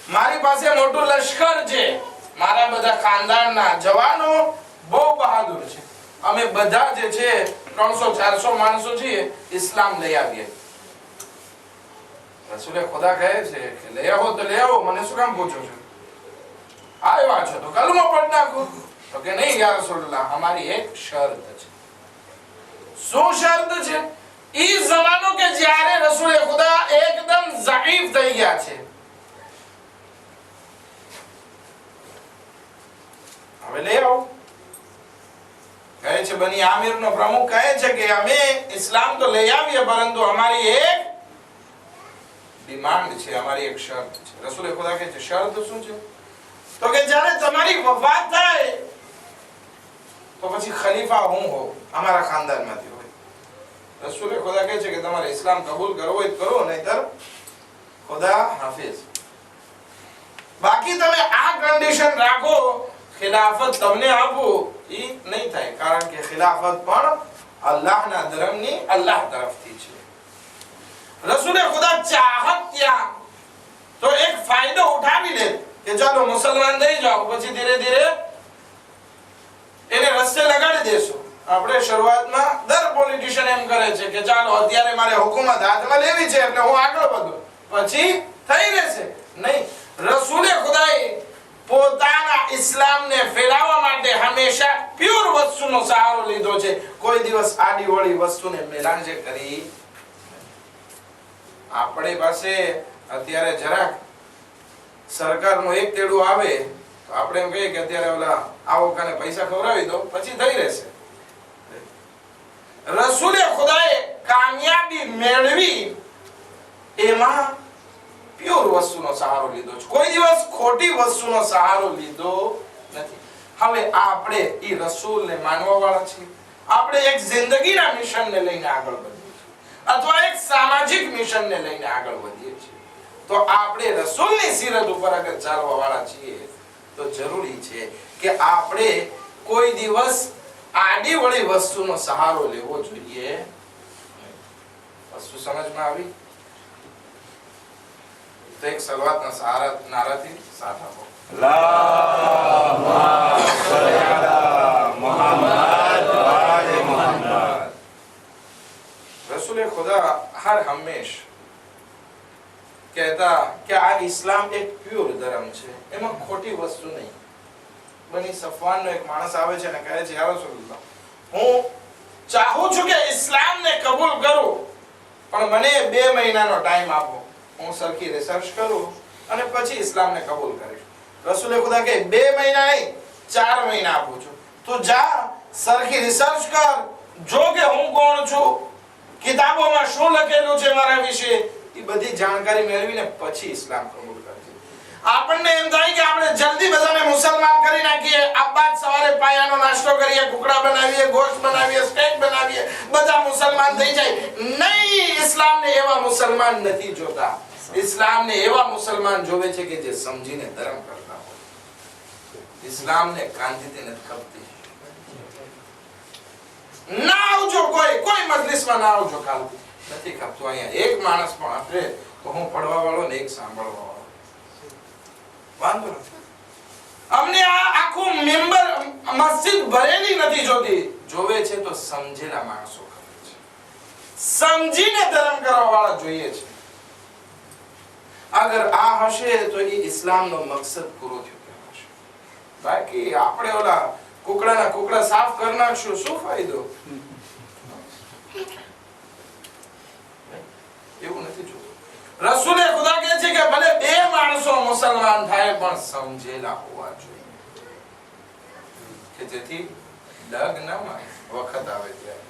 મારી પાસે મોટું લશ્કર છે, મારા બધા ખાનદાનના જવાનો બહુ બહાદુર છે, અમે બધા જે છે 300-400 માણસો છીએ, ઇસ્લામ લઈ આવીએ. રસૂલે ખુદા કહે છે કે લઈ આવો તો લઈ આવો, મને શું કામ પૂછો છો? આવ્યા છો તો કલમો પઢ નાખો. તો કે નહીં યા રસૂલલ્લાહ, અમારી એક શરત છે. શું શરત છે? ઈ જમાનો કે જ્યારે રસૂલે ખુદા એકદમ ઝઈફ થઈ ગયા છે. હવે લે આવો કહે છે, બની આમિર નો પ્રમુખ કહે છે કે અમે ઇસ્લામ તો લઈ આવીએ, પરંતુ અમારી એક ડિમાન્ડ છે, અમારી એક શરત છે. રસૂલે ખુદા કહે છે, શરત શું છે? તો કે જ્યારે તમારી વફાત થાય તો પછી ખલીફા હું હોઉં, અમારા ખાનદાનમાંથી હોય. રસૂલે ખુદા કહે છે કે તમારે ઇસ્લામ કબૂલ કરવો હોય કરો, નહીતર ખુદા હાફિઝ. બાકી તમે આ કન્ડિશન રાખો, ખિલાફત તમને આપો, ઈ નહીં થાય. કારણ કે ખિલાફત પણ અલ્લાહના ધર્મની અલ્લાહ તરફથી છે. રસૂલે ખુદા ચાહત ત્યાં તો એક ફાયદો ઉઠાવી લે કે ચાલો મુસલમાન થઈ જાઓ, પછી ધીરે ધીરે એને રસ્તે લગાડી દેશો. આપણે શરૂઆતમાં દર પોલિટિશિયન એમ કરે છે કે ચાલો અત્યારે મારે હુકુમત હાથમાં લેવી છે એટલે હું આગળ વધું, પછી થઈ રહેશે. નહીં, રસૂલે ખુદાએ પોતાના ઇસ્લામને ફેલાવવા માટે હંમેશા પ્યોર વસ્તુનો સહારો લીધો છે. કોઈ દિવસ આડી વળી વસ્તુને મેલાંજે કરી. આપણે પાસે અત્યારે જરાક સરકારનું એક તેડું આવે તો આપણે એમ કહીએ કે અત્યારે ઓલા આવો કાને પૈસા ખવડાવી દો, પછી થઈ રહેશે. રસૂલે ખુદાએ કામયાબી મેળવી એમાં પ્યોર વસ્તુનો સહારો લીધો છે, કોઈ દિવસ ખોટી વસ્તુનો સહારો લીધો નથી. હવે આપણે ઈ રસૂલને માનવા વાળા છીએ. આપણે એક જિંદગીના મિશનને લઈને આગળ વધીએ છીએ, અથવા એક સામાજિક મિશનને લઈને આગળ વધીએ છીએ. તો આપણે રસૂલની સીરત ઉપર અગર ચાલવા વાળા છીએ તો જરૂરી છે કે આપણે કોઈ દિવસ આડી વળી વસ્તુનો સહારો લેવો જોઈએ. વસ્તુ સમજમાં આવી? તો એક સલવાતના સહારા નારાથી સાથ આપો. અલ્લાહુમ્મા સલ્લી અલા મુહમ્મદ વ આલે મુહમ્મદ. રસૂલે ખુદા હર હંમેશ કહેતા કે આ ઇસ્લામ એક પ્યોર ધર્મ છે, એમાં ખોટી વસ્તુ નહીં. બની સફવાનનો એક માણસ આવે છે અને કહે છે, યા રસૂલલ્લાહ, હું ચાહું છું કે ઇસ્લામને કબૂલ કરું, પણ મને 2 મહિનાનો ટાઈમ આપો, હું સરખી રિસર્ચ કરું અને પછી ઇસ્લામને કબૂલ કરીશ. રસૂલે ખુદા કહે 2 મહિના નહીં, 4 મહિના આપું છું. તું જા, સરખી રિસર્ચ કર, જો કે હું કોણ છું, કિતાબોમાં શું લખેલું છે મારા વિશે, એ બધી જાણકારી મેળવીને પછી ઇસ્લામ કબૂલ કરજે. આપણને એમ થાય કે આપણે જલ્દી બધાને મુસલમાન કરી નાખીએ, આબાદ સવારે પાયાનો નાસ્તો કરીએ, કુકડા બનાવીએ, ગોશ્ત બનાવીએ, સ્ટેક બનાવીએ, બધા મુસલમાન થઈ જાય. નહીં, ઇસ્લામને એવા મુસલમાન નથી જોતા. ઇસ્લામને એવા મુસલમાન જોવે છે કે જે સમજીને ધર્મ કરતા હોય. ઇસ્લામને કાંતિથી નથી ખપતી. ના આવજો, કોઈ મજલિસમાં ના આવજો, કાલ નથી ખપતું. અહીંયા એક માણસ પણ આપે તો હું પડવા વાળો ને એક સાંભળવા વાળો, વાંધો નથી. અમને આ આખું મેમ્બર મસ્જિદ ભરેલી નથી જોતી, જોવે છે તો સમજેલા માણસો કરે છે, સમજીને ધર્મ કરવા વાળા જોઈએ છે. અગર આ હશે તો એ ઇસ્લામનો મકસદ પૂરો થયો કહેવાશે. બાકી આપણે ઓલા કુકડા સાફ કરી નાખશું, શું ફાયદો? એવું નથી જોતું. રસૂલે ખુદા કહે છે કે ભલે 2 માણસો મુસલમાન થાય પણ સમજેલા હોવા જોઈએ, કે જેથી ડગ ન મારે વખત આવે ત્યારે.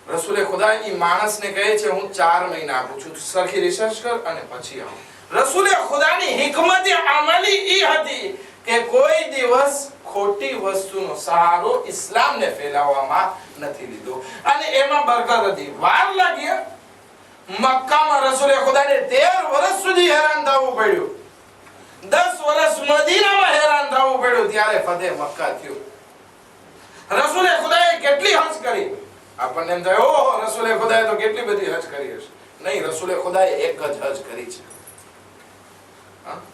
રસૂલે ખુદા એ માણસને કહે છે હું 4 મહિના આપું છું, સરખી રિસર્ચ કર અને પછી આવ. રસૂલે ખુદાની હિકમત અમલી ઈ હતી કે કોઈ દિવસ ખોટી વસ્તુનો સહારો ઇસ્લામને ફેલાવવામાં નથી લીધો, અને એમાં બરકત હતી. વાર લાગી, મક્કામાં રસૂલે ખુદાને 13 વર્ષ સુધી હેરાન થવું પડ્યું, 10 વર્ષ મદીનામાં હેરાન થવું પડ્યું, ત્યારે ફતેહ મક્કા થયું. રસૂલે ખુદાએ કેટલી હજ કરી? આપણને એમ થાય ઓહો, રસૂલે ખુદાએ તો કેટલી બધી હજ કરી હશે. નહીં, રસૂલે ખુદાએ એક જ હજ કરી છે.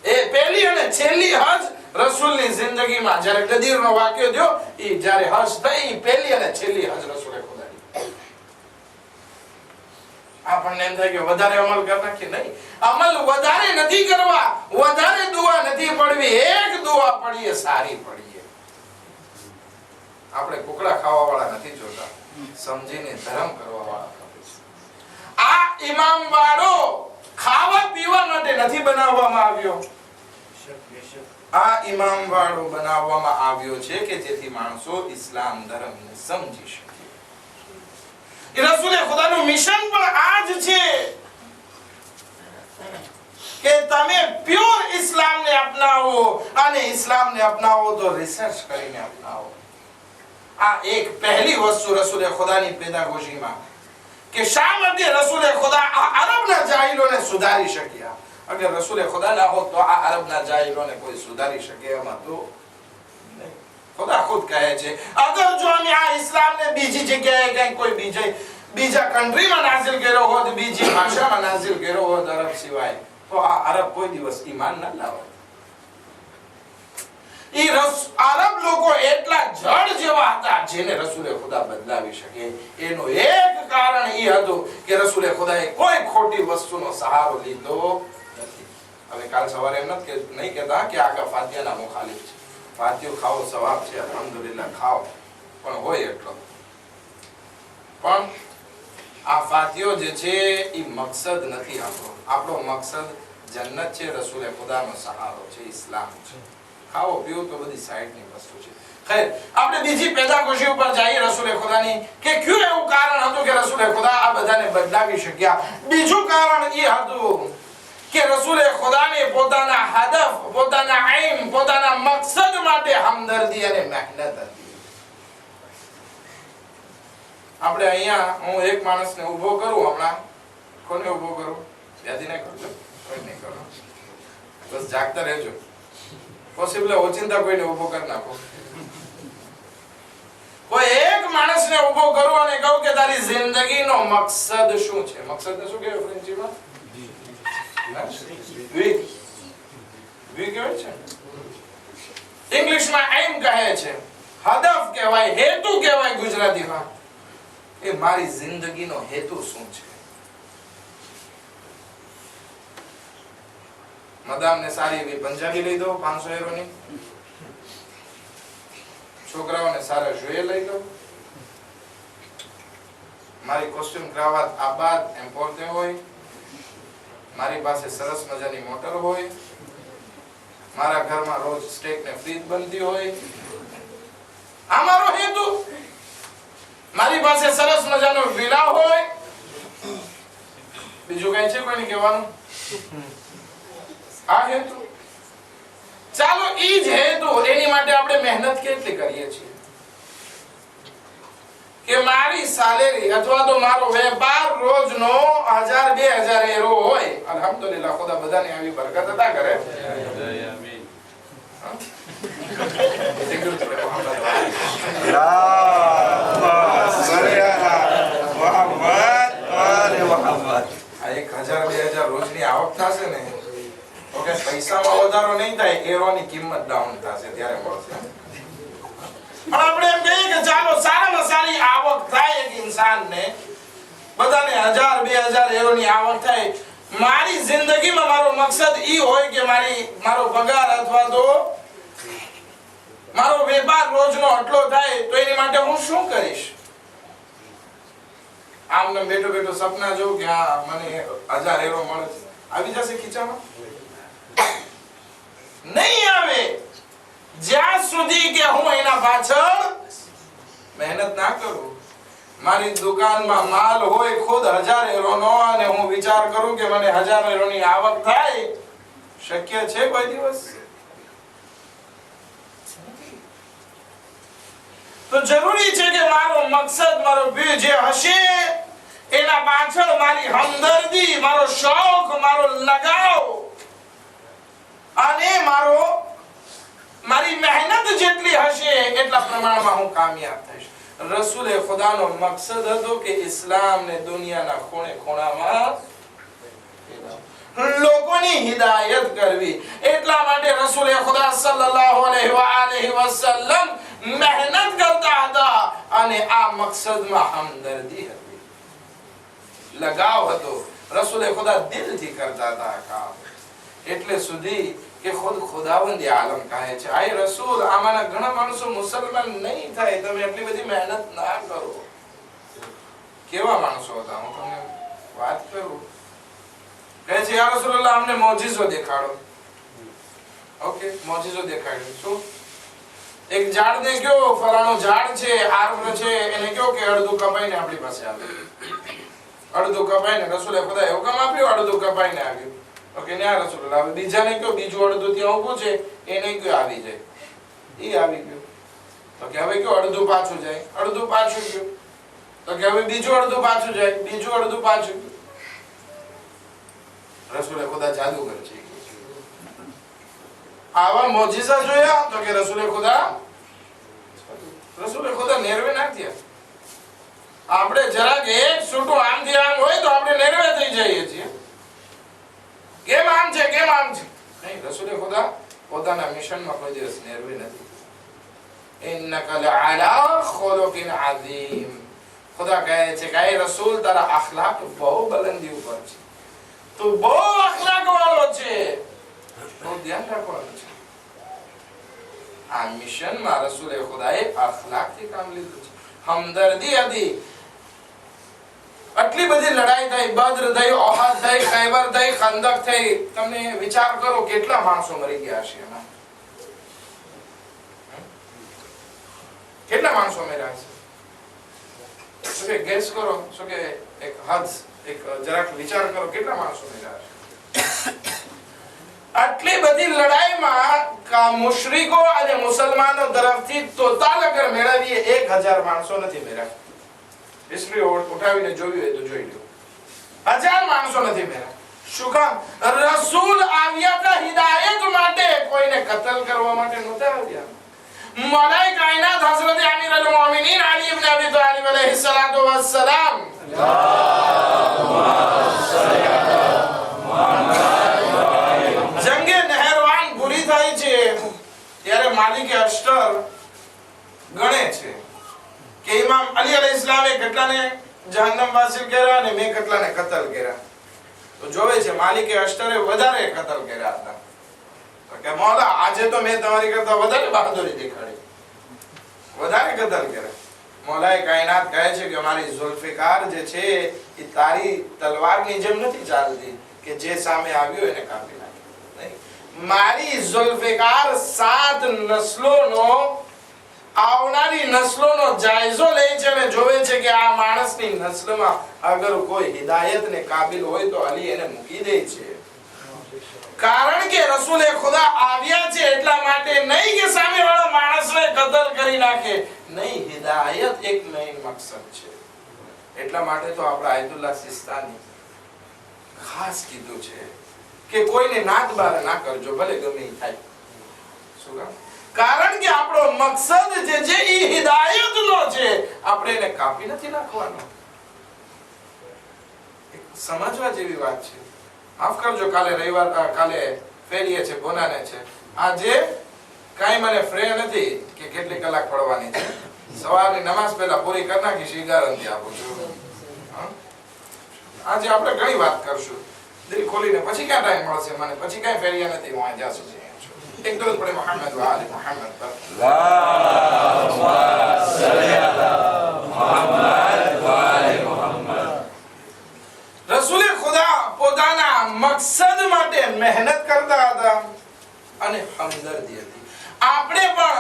એ પહેલી અને છેલ્લી હજ રસૂલની જિંદગીમાં, જ્યારે ગદીરનો વાક્ય થયો, એ જ્યારે હજ થઈ, પહેલી અને છેલ્લી હજ રસૂલે ખુદાની. આપણને એમ થાય કે વધારે અમલ કરી નાખીએ. નહીં, અમલ વધારે નથી કરવા, વધારે દુઆ નથી પડવી, એક દુઆ પડીએ સારી પડીએ. આપણે કુકડા ખાવા વાળા નથી જોતા, સમજીને ધર્મ કરવા વાળા. આ ઇમામ વાળો ખાવા પીવા માટે નથી બનાવવામાં આવ્યો. આ ઇમામ વાળો બનાવવામાં આવ્યો છે કે જેથી માણસો ઇસ્લામ ધર્મને સમજી શકે. એ રસૂલે ખુદાનું મિશન પણ આ જ છે કે તમે પ્યોર ઇસ્લામને અપનાવો, અને ઇસ્લામને અપનાવો તો રિસર્ચ કરીને અપનાવો. આ એક પહેલી વસ્તુ રસૂલે ખુદાની પેદાગોજીમાં, કે શા માટે રસૂલે ખુદા આ અરબના જાહિલોને સુધારી શક્યા. અગર રસૂલે ખુદા ના હોત તો આ અરબના જાહિલોને કોઈ સુધારી શકે એમ હતું નહીં. ખુદા ખુદ કહે છે, અગર જો અમે આ ઇસ્લામને બીજી જગ્યાએ કઈ કોઈ બીજા કન્ટ્રીમાં નાઝિલ કર્યો હોત, બીજી ભાષામાં નાઝિલ કર્યો હોત અરબ સિવાય, તો આ અરબ કોઈ દિવસ ઈમાન ન લાવત. અરબ લોકો એટલા જડ જેવા હતા જેને રસૂલે ખુદા બદલાવી શકે. એનું એક કારણ એ હતું કે રસૂલે ખુદાએ કોઈ ખોટી વસ્તુનો સહારો લીધો નથી. હવે કાલ સવારે એમ નથી નહીં કહેતા કે આ ફાતિહાના મુખાલિફ છે. ફાતિહો ખાઓ સવાબ છે, અલ્હમ્દુલિલ્લાહ ખાઓ, પણ હોય એટલો. પણ આ ફાતિહો જે છે એ મકસદ નથી આપણો. આપણો મકસદ જન્નત છે, રસૂલે ખુદાનો સહારો છે, ઇસ્લામ છે. ખાઓ પીઓ તો બધી સાઈડની વસ્તુ છે. ખૈર, આપણે બીજી પેદાગોશી ઉપર જઈએ રસૂલે ખુદાની, કે ક્યું એવું કારણ હતું કે રસૂલે ખુદા આ બધાને બદલાવી શક્યા. બીજું કારણ એ હતું કે રસૂલે ખુદાને પોતાના હદફ, પોતાના એમ, પોતાના મકસદ માટે હમદર્દી અને મહેનત હતી. આપણે અહીંયા હું એક માણસને ઊભો કરું, હમણાં કોને ઊભો કરું? યાદી નહીં કરજો, કોઈ નહીં કરો, બસ જાગતા રહેજો. પોસિબલ ઓચિંતા કોઈને ઊભો કરી નાખો. કોઈ એક માણસને ઊભો કરું અને કહું કે તારી જિંદગીનો મકસદ શું છે? મકસદ શું કહેવાય ફ્રેન્ચીમાં? વી કહેવાય છે, ઇંગ્લિશમાં એમ કહે છે, હદફ કહેવાય, હેતુ કહેવાય ગુજરાતીમાં. એ મારી જિંદગીનો હેતુ શું છે? મદામને સારી એવી પંજાબી લઈ દો 500 યુરોની, છોકરાઓને સારા જોઈએ લઈ દો, મારી કોસ્ટ્યુમ ક્રાવાત આબાદ એમ્પોર્ટે હોય, મારી પાસે સરસ મજાની મોટર હોય, મારા ઘરમાં રોજ સ્ટેક ને ફ્રીજ બનતી હોય. આ મારો હેતુ. મારી પાસે સરસ મજાનો વિલા હોય. બીજું કઈ છે કોઈને કહેવાનું? આ હેતુ. ચાલો ઈ જ હેતુ, એની માટે આપણે મહેનત કેટલી કરીએ છીએ કે મારી સેલેરી અથવા તો મારો વેપાર રોજનો 1000-2000 યુરો હોય. અલ્હમ્દુલિલ્લાહ, ખુદા બધાને આવી બરકત અતા કરે. આમીન. આ 1000-2000 રોજની આવક થશે ને, ઓકે, પૈસામાં વધારો નહીં થાય, એરોની કિંમત ડાઉન થશે ત્યારે મળશે. પણ આપણે એમ કહીએ કે ચાલો સારામાં સારી આવક થાય એક ઇન્સાનને, બધાને 1000-2000 એરોની આવક થાય. મારી જિંદગીમાં મારો મકસદ ઈ હોય કે મારો પગાર અથવા તો મારો વેપાર રોજનો આટલો થાય, તો એની માટે હું શું કરીશ? આમને બેઠો બેઠો સપના જોઉં કે હા મને 1000 એરો મળે, આવી જશે ખીચામાં? નહીં આવે જ્યાં સુધી કે હું એના પાછળ મહેનત ના કરું. મારી દુકાનમાં માલ હોય ખુદ 1000 યુરોનો અને હું વિચાર કરું કે મને 1000 યુરોની આવક થાય, શક્ય છે કોઈ દિવસ? તો જરૂરી છે કે મારો મકસદ, મારો વ્યૂ જે હશે એના પાછળ મારી હમદર્દી, મારો શોખ, મારો લગાવ અને મારી મહેનત જેટલી હશે એટલા પ્રમાણમાં હું કામયાબ થઈશ. રસૂલે ખુદાનો મકસદ હતો કે ઇસ્લામને દુનિયાના ખૂણે ખૂણામાં લોકોની હિદાયત કરવી. એટલા માટે રસૂલે ખુદા સલ્લલ્લાહુ અલૈહિ વસલ્લમ મહેનત કરતા હતા અને આ મકસદમાં હમદર્દી હતી, લગાવ હતો. રસૂલે ખુદા દિલથી કરતા હતા કામ. એટલે સુધી કે ખુદ ખુદાવંદ આલમ કહે છે, આય રસૂલ આમાંના ઘણા માણસો મુસલમાન નહીં થાય, તમે એટલી બધી મહેનત ના કરો. કેવા માણસો હતા હું તમને વાત કરું. કહે છે યા રસૂલલ્લાહ અમને મોજીઝો દેખાડો. ઓકે, મોજીઝો દેખાડ્યો. શું? એક ઝાડને કયો ફલાણો ઝાડ છે, આર્દ્ર છે, એને કયો કે અડધું કપાઈને આપણી પાસે આવે. અડધું કપાઈને રસૂલે ખુદાએ હુકમ આપ્યો, અડધું કપાઈને આવ્યું. ઓકે, ને આ રસૂલલ્લાહ હવે બીજાને કયો બીજું અડધું ત્યાં ઊભું છે એને કયો આવી જાય. ઈ આવી ગયો. તો કે હવે કયો અડધું પાછું જાય, અડધું પાછું ગયું. તો કે હવે બીજું અડધું પાછું જાય, બીજું અડધું પાછું ગયું. રસૂલે ખુદા જાદુગર છે. આવા મોજીઝા જોયા તો કે રસૂલે ખુદા નેરવે ના થયા. આપણે જરાક એક છૂટું આમથી આમ હોય તો આપણે નેરવે થઈ જઈએ છીએ. કેમ આમ છે, કેમ આમ છે? નહીં, રસૂલે ખુદા પોતાના મિશનમાં કોઈ દિવસ નેરવે નથી. ઇન્નકા લઅલા ખુલુકિન અઝીમ. ખુદા કહે છે કે એ રસૂલ તારા અખલાક બહુ બુલંદી ઉપર છે, તું બહુ અખલાક વાળો છે, તો ધ્યાન રાખવાનું છે. આ મિશનમાં રસૂલે ખુદાએ અખલાકથી કામ લીધું છે. હમદર્દી હતી. આટલી બધી લડાઈ થઈ, બદ્ર થઈ, ઓહદ થઈ, ખૈબર થઈ, ખંદક થઈ. તમે વિચાર કરો કેટલા માણસો મરી ગયા હશે એમાં. કેટલા માણસો મર્યા હશે? શું કે ગેસ કરો, શું કે એક હદ, એક જરાક વિચાર કરો કેટલા માણસો મર્યા હશે. આટલી બધી લડાઈમાં મુશરિકો અને મુસલમાનો તરફથી ટોટલ અગર મેળવીએ 1000 માણસો નથી મર્યા. હિસ્ટ્રી ઉઠાવીને જોયું હોય તો જોઈ લો. 1000 માણસો નથી મર્યા. શું કામ? રસૂલ આવ્યા હતા હિદાયત માટે, કોઈને કતલ કરવા માટે નહોતા આવ્યા. મલાઈ કાયનાત હઝરત અમીર અલ મોમિનીન અલી ઇબ્ન અબી તાલિબ અલૈહિ સલાતુ વસ્સલામ જંગે નહેરવાન પૂરી થાય છે ત્યારે માલિક અશ્તર ગણે છે કે ઇમામ અલી અલૈહિસ્સલામે કેટલાને જહન્નમ વાસિલ કર્યા અને મેં કેટલાને કતલ કર્યા. તો જોવે છે માલિક અશ્તરે વધારે કતલ કર્યા હતા. તો કે મૌલા આજે તો મેં તમારી કરતા વધારે બહાદુરી દેખાડી, વધારે કતલ કર્યા. મૌલાએ કાયનાત કહે છે કે મારી ઝુલ્ફિકાર જે છે એ તારી તલવારની જેમ નથી ચાલતી કે જે સામે આવ્યો એને કાપી નાખે. નહીં, મારી ઝુલ્ફિકાર 7 નસ્લોનો, આવનારી નસ્લોનો જાયજો લે છે અને જોવે છે કે આ માણસની નસ્લમાં અગર કોઈ હિદાયતને કાબિલ હોય તો અલી એને મૂકી દે છે. કારણ કે રસૂલે ખુદા આવ્યા છે એટલા માટે નહીં કે સામેવાળા માણસને કતલ કરી નાખે. નહીં, હિદાયત એક મેઇન મકસદ છે. એટલા માટે તો આપણા આયતુલ્લાહ સિસ્તાની ખાસ કીધું છે કે કોઈને નાત બાર ના કરજો, ભલે ગમે એ થાય. શું કામ? કારણ કે આપણો મકસદ જે છે એ હિદાયતનો છે. આપણે એને કાપી નથી નાખવાનો. સમજવા જેવી વાત છે. માફ કરજો, કાલે રવિવાર, કાલે ફેરીએ છે, બોનાને છે. આજે કાઈ મને ફ્રે નથી કે કેટલી કલાક પડવાની છે. સવારની નમાઝ પહેલા પૂરી કરી નાખીશ, એ ગેરંટી આપું છું. આજે આપણે ઘણી વાત કરશું દિલ ખોલીને. પછી ક્યાં ટાઈમ મળશે મને? પછી કઈ ફેરિયા નથી. હું જ્યાં સુધી એક દરદ પડે મુહમ્મદ વ આલે મુહમ્મદ પર. અલ્લાહુમ્મા સલ્લી અલા મુહમ્મદ વ આલે મુહમ્મદ. રસૂલે ખુદા પોતાના મકસદ માટે મહેનત કરતા હતા અને હમદર્દી હતી. આપણે પણ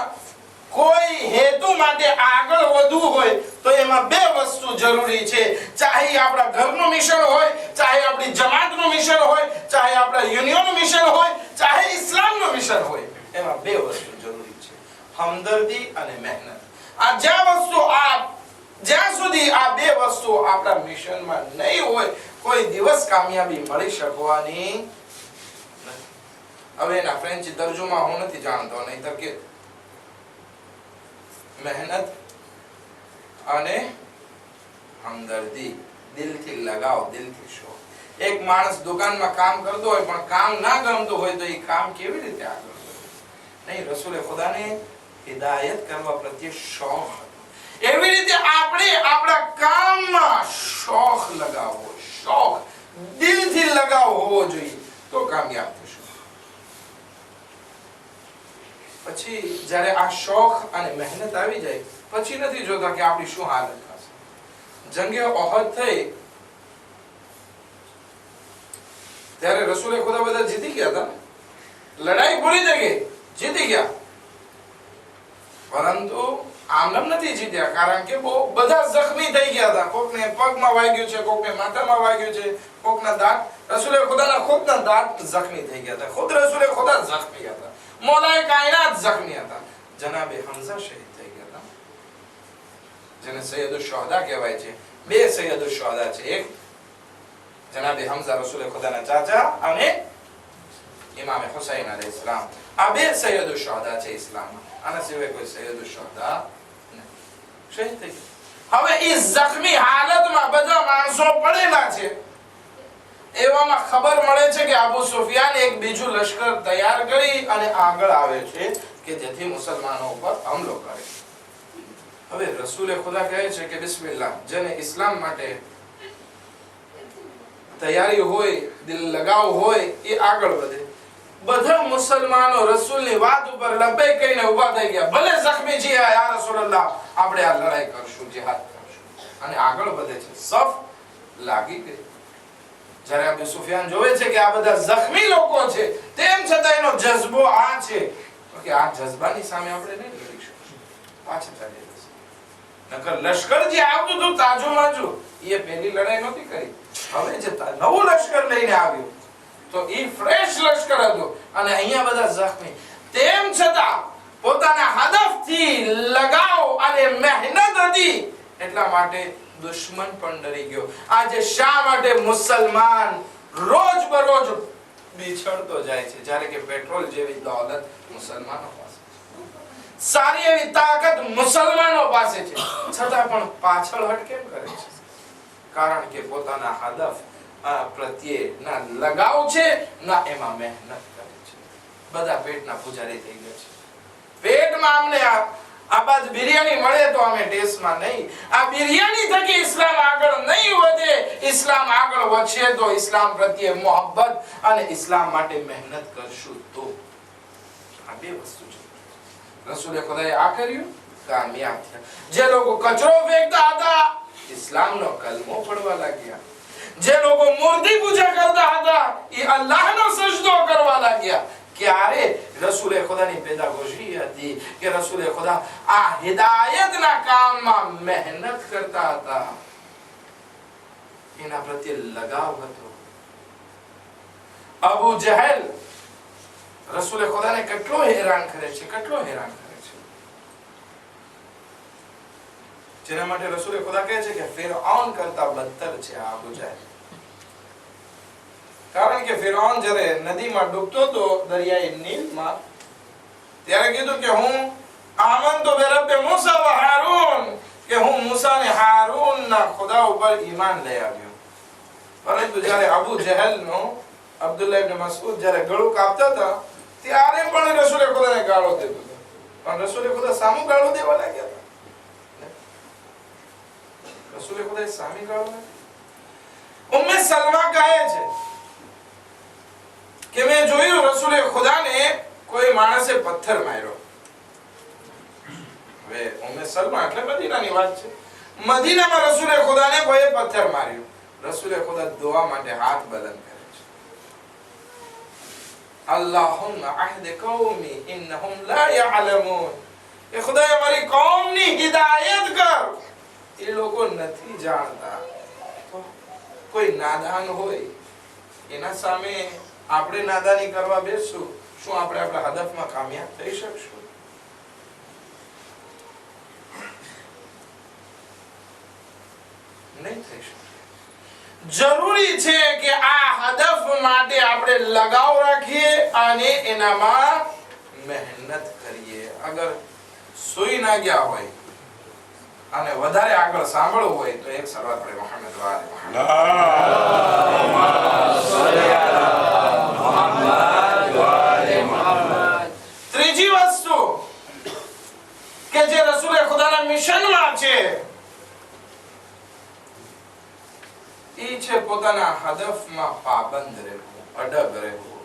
કોઈ હેતુ માટે આગળ વધવું હોય તો એમાં 2 વસ્તુ જરૂરી છે. ચાહે આપણા ઘરનું મિશન હોય, ચાહે આપણી જમાતનું મિશન હોય, ચાહે આપણા યુનિયનનું મિશન હોય, ચાહે ઇસ્લામનું મિશન હોય, એમાં 2 વસ્તુ જરૂરી છે, હમદર્દી અને મહેનત. આ જ્યાં સુધી આ 2 વસ્તુ આપણા મિશનમાં નહીં હોય કોઈ દિવસ કામયાબી મળી શકવાની નથી. હવે એના ફ્રેન્ચ તર્જુમા હું નથી જાણતો, નહીતર કે મહેનત અને હમદર્દી, દિલથી લગાવ, દિલથી શોખ. એક માણસ દુકાનમાં કામ કરતો હોય પણ કામ ના ગમતું હોય તો એ કામ કેવી રીતે આગળ વધે? નહીં, રસૂલે ખુદાને હિદાયત કરવા પ્રત્યે શોખ હતો. એવી રીતે આપણે આપણા કામમાં શોખ લગાવવો, શોખ દિલથી લગાવ હોવો જોઈએ તો કામયાબ થશું. પછી જ્યારે આ શોખ અને મહેનત આવી જાય પછી નથી જોતા કે આપણી શું હાલત થશે. જંગે ઓહદ થઈ ત્યારે રસૂલે ખુદા બધા જીતી ગયા હતા, લડાઈ પૂરી થઈ ગઈ, જીતી ગયા, પરંતુ આમનામ નથી જીત્યા, કારણ કે બહુ બધા જખ્મી થઈ ગયા હતા. કોકને પગમાં વાગ્યું છે, કોકને માથામાં વાગ્યું છે, કોકના દાંત, રસૂલે ખુદાના ખુદના દાંત જખ્મી થઈ ગયા હતા, ખુદ રસૂલે ખુદા જખ્મી હતા, મૌલાએ કાયનાત જખ્મી હતા. જનાબે હમઝા શહીદ થઈ ગયા હતા, જેને સૈયદુશ શુહદા કહેવાય છે. બે સૈયદુશ શુહદા છે, એક જનાબે હમઝા રસૂલે ખુદાના ચાચા અને ઇમામે હુસૈન અલૈહિસ્સલામ. આ બે સૈયદુશ શુહદા છે ઇસ્લામમાં. આના સિવાય કોઈ સૈયદુશ શુહદા નથી. શહીદ થઈ ગયા. હવે એ જખ્મી હાલતમાં બધા માણસો પડેલા છે. એવામાં ખબર મળે છે કે અબુ સુફિયાન એક બીજું લશ્કર તૈયાર કરી અને આગળ આવે છે કે જેથી મુસલમાનો ઉપર હુમલો કરે. હવે રસૂલે ખુદા કહે છે કે બિસ્મિલ્લાહ, જેને ઇસ્લામ માટે તૈયારી હોય, દિલ લગાવ હોય, એ આગળ વધે. બધા મુસલમાનો રસૂલની વાત ઉપર લબ્બૈક કહીને ઊભા થઈ ગયા. ભલે જખ્મી છીએ યા રસૂલલ્લાહ, આપણે આ લડાઈ કરશું, જિહાદ કરશું, અને આગળ વધે છે. સફ લાગી ગઈ. જ્યારે અબુ સુફિયાન જોવે છે કે આ બધા જખ્મી લોકો છે, તેમ છતાં એનો જઝ્બો આ છે કે આ જઝ્બાની સામે આપણે નહીં લડી શકીશું, પાછા ચાલી જશે. નકર લશ્કર જે આવતું હતું તાજો માજો, એ પહેલી લડાઈ નહોતી કરી. હવે જે નવું લશ્કર લઈને આવ્યું તો એ ફ્રેશ લશ્કર હતું અને અહીંયા બધા જખ્મી. તેમ છતાં પોતાના હદફથી લગાવ અને મહેનત હતી, એટલા માટે દુશ્મન પણ ડરી ગયો. આજે શા માટે મુસલમાન રોજ બરોજ બિછડતો જાય છે, જ્યારે કે પેટ્રોલ જેવી દોલત મુસલમાનો પાસે છે, સારી એવી તાકાત મુસલમાનો પાસે છે, છતાં પણ પાછળ હટ કેમ કરે છે? કારણ કે પોતાના હદફ પ્રત્યે ના લગાવ છે, ના એમાં મહેનત કરે છે. બધા પેટના પૂજારી થઈ ગયા છે. પેટમાં અમને આ બાદ બિરયાની મળે તો અમે ટેસ્ટમાં નહીં. આ બિરયાની થકી ઇસ્લામ આગળ નહીં વધે. ઇસ્લામ આગળ વધશે તો ઇસ્લામ પ્રત્યે મોહબ્બત અને ઇસ્લામ માટે મહેનત કરશું તો. આ બે વસ્તુ છે. રસૂલે ખુદાએ આ કર્યું, કામયાબ થયા. જે લોકો કચરો ફેંકતા હતા, ઇસ્લામનો કલમો પડવા લાગ્યા. જે લોકો મૂર્તિ પૂજા કરતા હતા, એ અલ્લાહનો સજદો કરવા લાગ્યા. ક્યારે? રસૂલે ખુદાની પેદાગોશી હતી કે રસૂલે ખુદા આ હિદાયતના કામમાં મહેનત કરતા હતા, એના પ્રત્યે લગાવ હતો. અબુ જહેલ રસૂલે ખુદાને કેટલો હેરાન કરે છે, કેટલો હેરાન કરે છે, જેના માટે રસૂલે ખુદા કહે છે કે ફિરઆઉન કરતા બદતર છે આ અબુ જહેલ. કારણ કે ફિરઆઉન જ્યારે નદીમાં ડૂબતો હતો, દરિયાઈ નીલમાં, ત્યારે કીધું કે હું આમનતુ બિરબ્બી મૂસા વ હારૂન, કે હું મૂસા અને હારૂનના ખુદા ઉપર ઈમાન લઈ આવ્યો. પરંતુ જ્યારે અબુ જહેલનો અબ્દુલ્લાહ ઇબ્ન મસઉદ જ્યારે ગળું કાપતા હતા, ત્યારે પણ રસૂલે ખુદાને ગાળો દેતો હતો. પણ રસૂલે ખુદા સામું ગાળો દેવા લાગ્યા હતા. રસૂલે ખુદાએ સામી ગાળો નથી. ઉમ્મે સલમા કહે છે કે મેં જોયું રસૂલે ખુદાને કોઈ માણસે પથ્થર માર્યો. હવે ઉમ્મે સલમા એટલે મદીનાની વાત છે. મદીનામાં રસૂલે ખુદાને કોઈ પથ્થર માર્યો. રસૂલે ખુદા દુઆ માટે હાથ બલંદ કરે છે. અલ્લાહુમ્મા અહદ કૌમી ઇન્નહુમ લા યઅલમૂન, એ ખુદાએ મારી કૌમની હિદાયત કર, એ લોકો નથી જાણતા. કોઈ નાદાન હોય એના સામે આપણે નાદાની કરવા બેસશું, શું આપણે આપણા હદફમાં કામયાબ થઈ શકશું? નહીં થઈ શકે. જરૂરી છે કે આ હદફ માટે આપણે લગાવ રાખીએ અને એનામાં મહેનત કરીએ. અગર સુઈ ના ગયા હોય અને વધારે આગળ સાંભળવું હોય તો એક સલાત પડે મુહમ્મદ વાલે મુહમ્મદ. ત્રીજી વસ્તુ કે જે રસૂલે ખુદાના મિશનમાં છે, એ છે પોતાના હદફમાં પાબંદ રહેવું, અડગ રહેવું.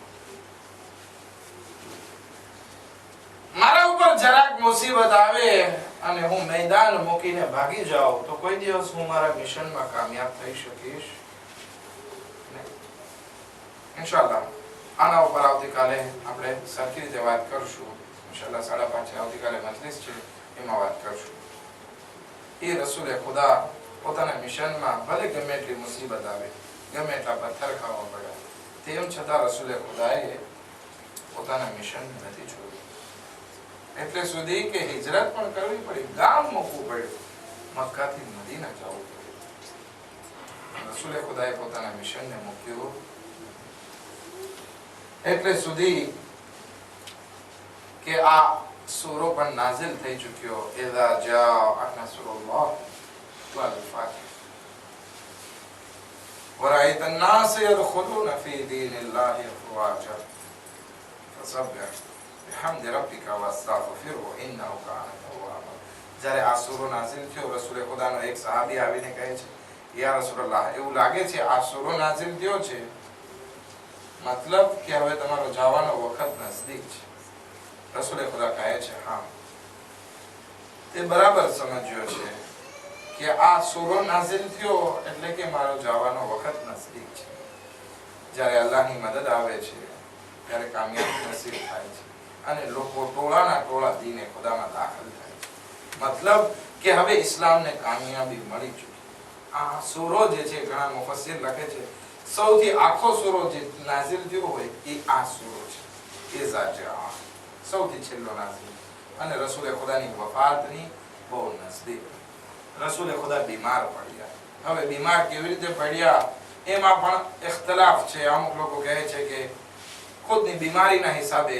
મારા ઉપર જરાક મુસીબત આવે અને હું મેદાન મૂકીને ભાગી જાઉં તો કોઈ દિવસ હું મારા મિશનમાં કામયાબ થઈ શકીશ નહીં. ઇન્શાઅલ્લાહ આના ઉપર આવતીકાલે આપણે સરખી રીતે વાત કરશું. ઇન્શાઅલ્લાહ 5:30 આવતીકાલે મજલિસ છે, એમાં વાત કરશું. એ રસૂલે ખુદા પોતાના મિશનમાં ભલે ગમે એટલી મુસીબત આવે, ગમે એટલા પથ્થર ખાવા પડે, તેમ છતાં રસૂલે ખુદાએ પોતાના મિશન નથી છોડ્યું. એટલે સુધી કે હિજરત પણ કરવી પડી, ગામ મૂકવું પડ્યું, મક્કાથી મદીના જવું પડ્યું. રસૂલે ખુદાએ પોતાના મિશનને મૂક્યું. એટલે સુધી કે આ સૂરો પણ નાઝિલ થઈ ચૂક્યો. ઇઝા જાઅ નસરુલ્લાહ વલ ફતહ ورأيت الناس يدخلون في دين الله أفواجا فسبح بحمد ربك واستغفره إنه كان توابا. જ્યારે આ સૂરો નાઝિલ થયો, રસૂલે ખુદાનો એક સહાબી આવીને કહે છે, યા રસૂલલ્લાહ, એવું લાગે છે આ સૂરો નાઝિલ થયો છે, મતલબ કે હવે તમારો જવાનો વખત નજદીક છે. રસૂલે ખુદા કહે છે, હા, તે બરાબર સમજ્યો છે કે આ સૂરો નાઝિલ થયો એટલે કે મારો જવાનો વખત નજદીક છે. જ્યારે અલ્લાહની મદદ આવે છે ત્યારે કામયાબી નસીબ થાય છે અને લોકો ટોળાના ટોળા દીને ખુદામાં દાખલ થાય છે. મતલબ કે હવે ઇસ્લામને કામયાબી મળી ચૂકી. આ સૂરો જે છે, ઘણા મુફસ્સીર લખે છે સૌથી આખો સૂરો જે નાઝિલ થયો હોય એ આ સૂરો છે, ઇઝા જાઅ, સૌથી છેલ્લો નાઝિલ. અને રસૂલે ખુદાની વફાતની બહુ નજદીક. રસૂલે ખુદા બીમાર પડ્યા. હવે બીમાર કેવી રીતે પડ્યા એમાં પણ ઇખ્તિલાફ છે. અમુક લોકો કહે છે કે ખુદની બીમારીના હિસાબે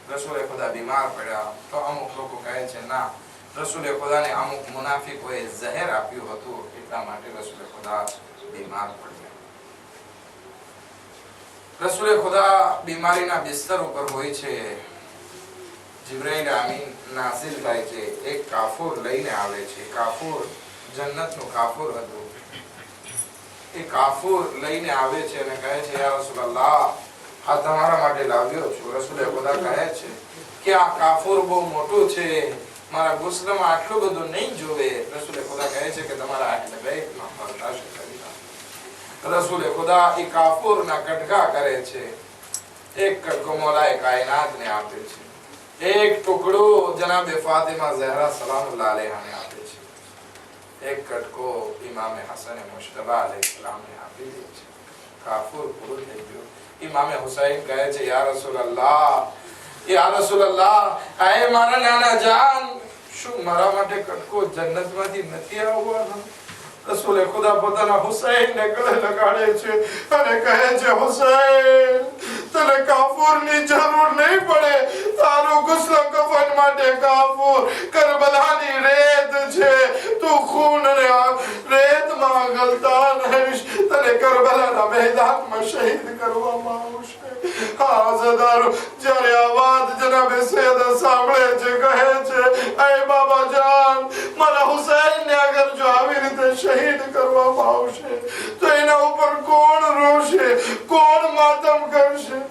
રસૂલે ખુદા બીમાર પડ્યા, તો અમુક લોકો કહે છે ના, રસૂલે ખુદાને અમુક મુનાફિકોએ ઝહેર આપ્યું હતું એટલા માટે રસૂલે ખુદા બીમાર પડ્યા. રસૂલે ખુદા બીમારીના બિસ્તર ઉપર હોય છે. જિબ્રાઈલ આમીન નાઝિલ થાય છે, એક કાફૂર લઈને આવે છે. કાફૂર જન્નતનું કાફૂર હતું. એ કાફૂર લઈને આવે છે અને કહે છે, યા રસૂલલ્લાહ, આ તમારા માટે લાવ્યો છું. રસૂલે ખુદા કહે છે કે આ કાફૂર બહુ મોટું છે, મારા ગુસ્લામાં આટલું બધું નહીં જોવે. રસૂલે ખુદા કહે છે કે તમારા આટલે બેટમાં બરદાશ્ત કરી નાખો. રસૂલે ખુદા એ કાફૂરના કટકા કરે છે. એક કટકો મોલાએ કાયનાતને આપે છે, એક ટુકડો જનાબે ફાતિમા ઝહરા સલામુલ્લાહ અલૈહાને આપે છે, એક કટકો ઇમામે હસન મુશ્તબા અલૈહિસ્સલામને આપી દે છે. કાફૂર પૂરું થઈ ગયું. ઇમામે હુસૈન કહે છે, યા રસૂલલ્લાહ, યા રસૂલલ્લાહ, આય મારા નાના જાન, શું મારા માટે કટકો જન્નતમાંથી નથી આવવાનો? રસૂલે ખુદા પોતાના હુસૈનને ગળે લગાડે છે અને કહે છે, હુસૈન, તને કાફૂરની જરૂર નહીં પડે. તારું ગુસ્લ કફન માટે કાફૂર કરબલાની રેત છે. તું ખૂન અને રેતમાં ગલતાન હઈશ. તને કરબલાના મેદાનમાં શહીદ કરવામાં આવશે. હા ઝદારો, જ્યારે આ વાત જનાબે સૈયદ સાંભળે છે, કહે છે, અય બાબા જાન, મારા હુસૈનને અગર જો આવી રીતે શહીદ કરવામાં આવશે તો એના ઉપર કોણ રોશે, કોણ માતમ કરશે?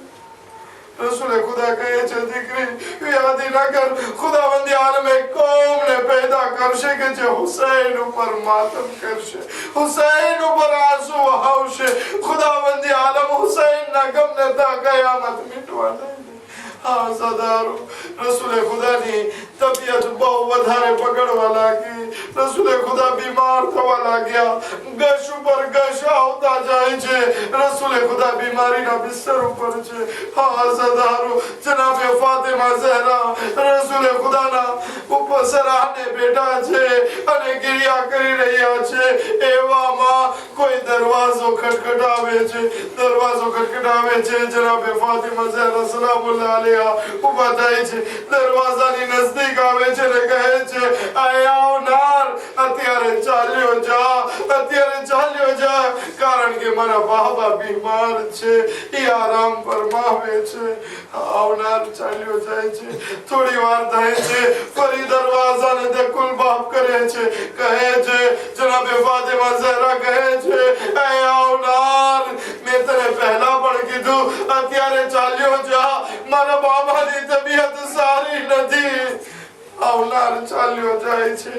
રસૂલે ખુદા કહે છે, દીકરી યાદી ન કર, ખુદાવંદ આલમે કોમને પેદા કરશે કે જે હુસૈન ઉપર માતમ કરશે, હુસૈન ઉપર આંસુ વહાવશે. ખુદાવંદ આલમ હુસૈનના ગમને તા કયામત મિટવા નહીં. હા સદારો, રસૂલે ખુદાની તબિયત બહુ વધારે બગડવા લાગી. રસૂલે ખુદા બીમાર થવા લાગ્યા. ગશ ઉપર ગશ આવતા જાય છે. રસૂલે ખુદા બીમારીના બિસ્તર ઉપર છે. હા સદારો, જનાબે ફાતિમા ઝહરા રસૂલે ખુદાના ઉપર સરાહને બેઠા છે અને ગિરિયા કરી રહ્યા છે. એવામાં કોઈ દરવાજો ખટખટાવે છે. દરવાજો ખટખટાવે છે. જનાબે ફાતિમા ઝહરા સલામુલ્લાહ અલૈહા ઉભા થાય છે. દરવાજાની નજદીક આવે છે ને કહે છે, આય આવનાર, અત્યારે ચાલ્યો જા, અત્યારે ચાલ્યો જા, કારણ કે મારા બાબા બીમાર છે, એ આરામ ફરમાવે છે. આવનાર ચાલ્યો જાય છે. થોડી વાર થાય છે, ફરી દરવાજાને ધક્કુલ બાપ કરે છે. કહે છે, જનાબે ફાતિમા ઝહરા કહે છે, આય આવનાર, મેં તને પહેલા પણ કીધું, અત્યારે ચાલ્યો જા, મારા બાબાની તબિયત સારી નથી. આવનાર ચાલ્યો જાય છે.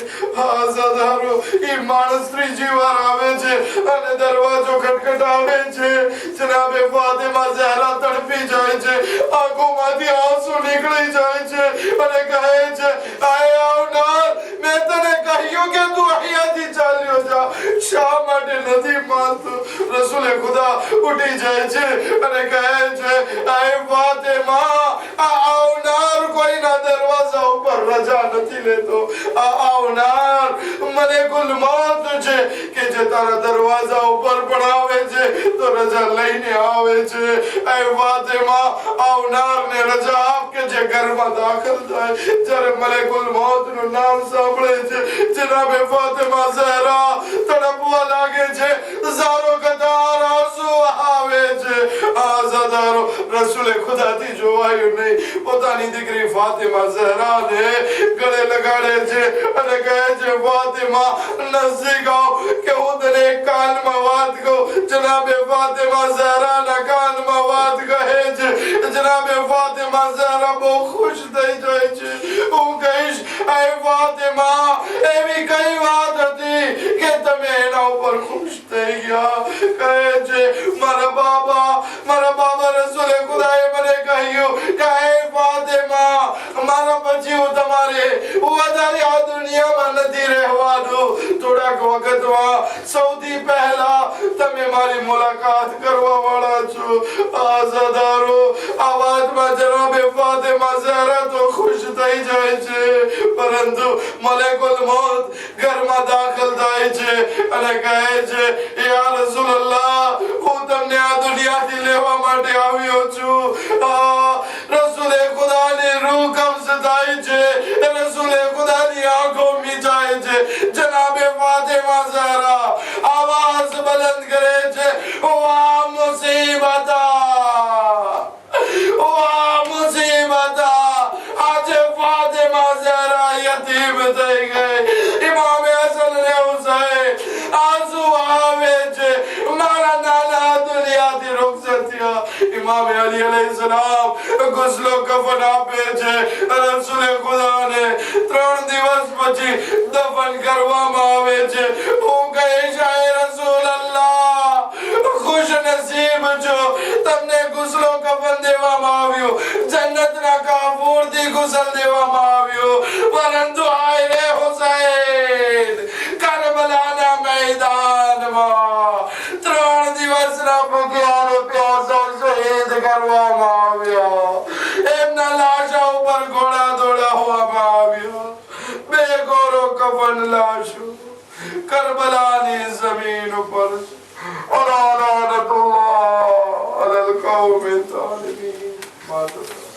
આઝાદારો ઈ માણસ ત્રીજી વાર આવે છે અને દરવાજો ખટખટાવે છે. જનાબે ફાતિમા ઝહરા તડપી જાય છે, આંખોમાંથી આંસુ નીકળી જાય છે અને કહે છે, આય આવનાર, મેં તને કહ્યું કે તું અહીંયાથી ચાલ્યો જા, શા માટે નથી માનતો? રસૂલે ખુદા ઉઠી જાય છે અને કહે છે, આય ફાતિમા, આ આવનાર કોઈના દરવાજા ઉપર રજા નથી લેતો. આ આવનાર મને કુલ મોત છે કે જે તારા દરવાજા ઉપર પણ આવે છે તો રજા લઈને આવે છે. આય ફાતિમા, આવનારને રજા આપ કે જે ઘરમાં દાખલ થાય. જ્યારે મલેકુલ મૌતનું નામ સાંભળે છે, જનાબે ફાતિમા ઝહરા તડપવા લાગે છે, ઝારો કતાર આંસુ આવે છે. આઝાદારો રસૂલે ખુદાથી જોવાયું નહીં, પોતાની દીકરી ફાતિમા ઝહરાને ગળે લગાડે છે અને કહે છે, ફાતિમા નજીક આવ કે હું તને કાનમાં વાત કહું. જનાબે ફાતિમા ઝહરાના કાનમાં વાત કહે છે. જનાબે ફાતિમા ઝહરા બહુ ખુશ થઈ જાય છે. હું કહીશ, આય ફાતિમા, એવી કઈ વાત હતી કે તમે એના ઉપર ખુશ થઈ ગયા? કહે છે, મારા બાબા રસૂલે ખુદાએ મને કહ્યું કે આય ફાતિમા, મારા પછી હું તમારે વધારે આ દુનિયામાં નથી રહેવાનું. થોડાક વખતમાં સૌથી પહેલા તમે મારી મુલાકાત કરવા વાળા છો. આઝાદારો આ વાતમાં જનાબે ફાતિમા ઝહરા તો ખુશ થઈ જાય છે, પરંતુ મલેકુલ મૌત ઘરમાં દાખલ થાય છે અને કહે છે, યા રસૂલલ્લાહ, હું તમને આ દુનિયાથી લેવા માટે આવ્યો છું. રસૂલે ખુદાની રૂહ કબ્ઝ થાય છે, રસૂલે ખુદાની આંખો મીચાય છે. જનાબે ફાતિમા ઝહરા આવાજ બુલંદ કરે છે, વાહ મુસીબતા, વાહ મુસીબતા, આજે ફાતિમા ઝહરા યતીમ થઈ ગઈ. ઇમામ હસન ને હુસૈન આંસુ આવે છે, મારા નાના દુનિયાથી રૂખસત થયા. ઇમામ અલી અલૈહિસ્સલામ ગુસ્લો કફન આપે છે. રસૂલે ખુદાને 3 દિવસ પછી દફન કરવામાં આવે છે. હું કહીશ, આય રસૂલલ્લાહ, ખુશ નસીબ છો, તમને ગુસ્લો કફન દેવામાં આવ્યો, જન્નતના કાફૂરથી ગુસલ દેવામાં આવ્યો. પરંતુ આય રે હુસૈન, કરબલાના મેદાનમાં 3 દિવસના ભૂખ્યા અને પ્યાસા શહીદ કરવામાં આવ્યા. એમના લાશા ઉપર ઘોડા દોડાવવામાં આવ્યા. બેગોરો કફન લાશો કરબલાની જમીન ઉપર. और लानतुल्लाह अलल कौम तालिमीन.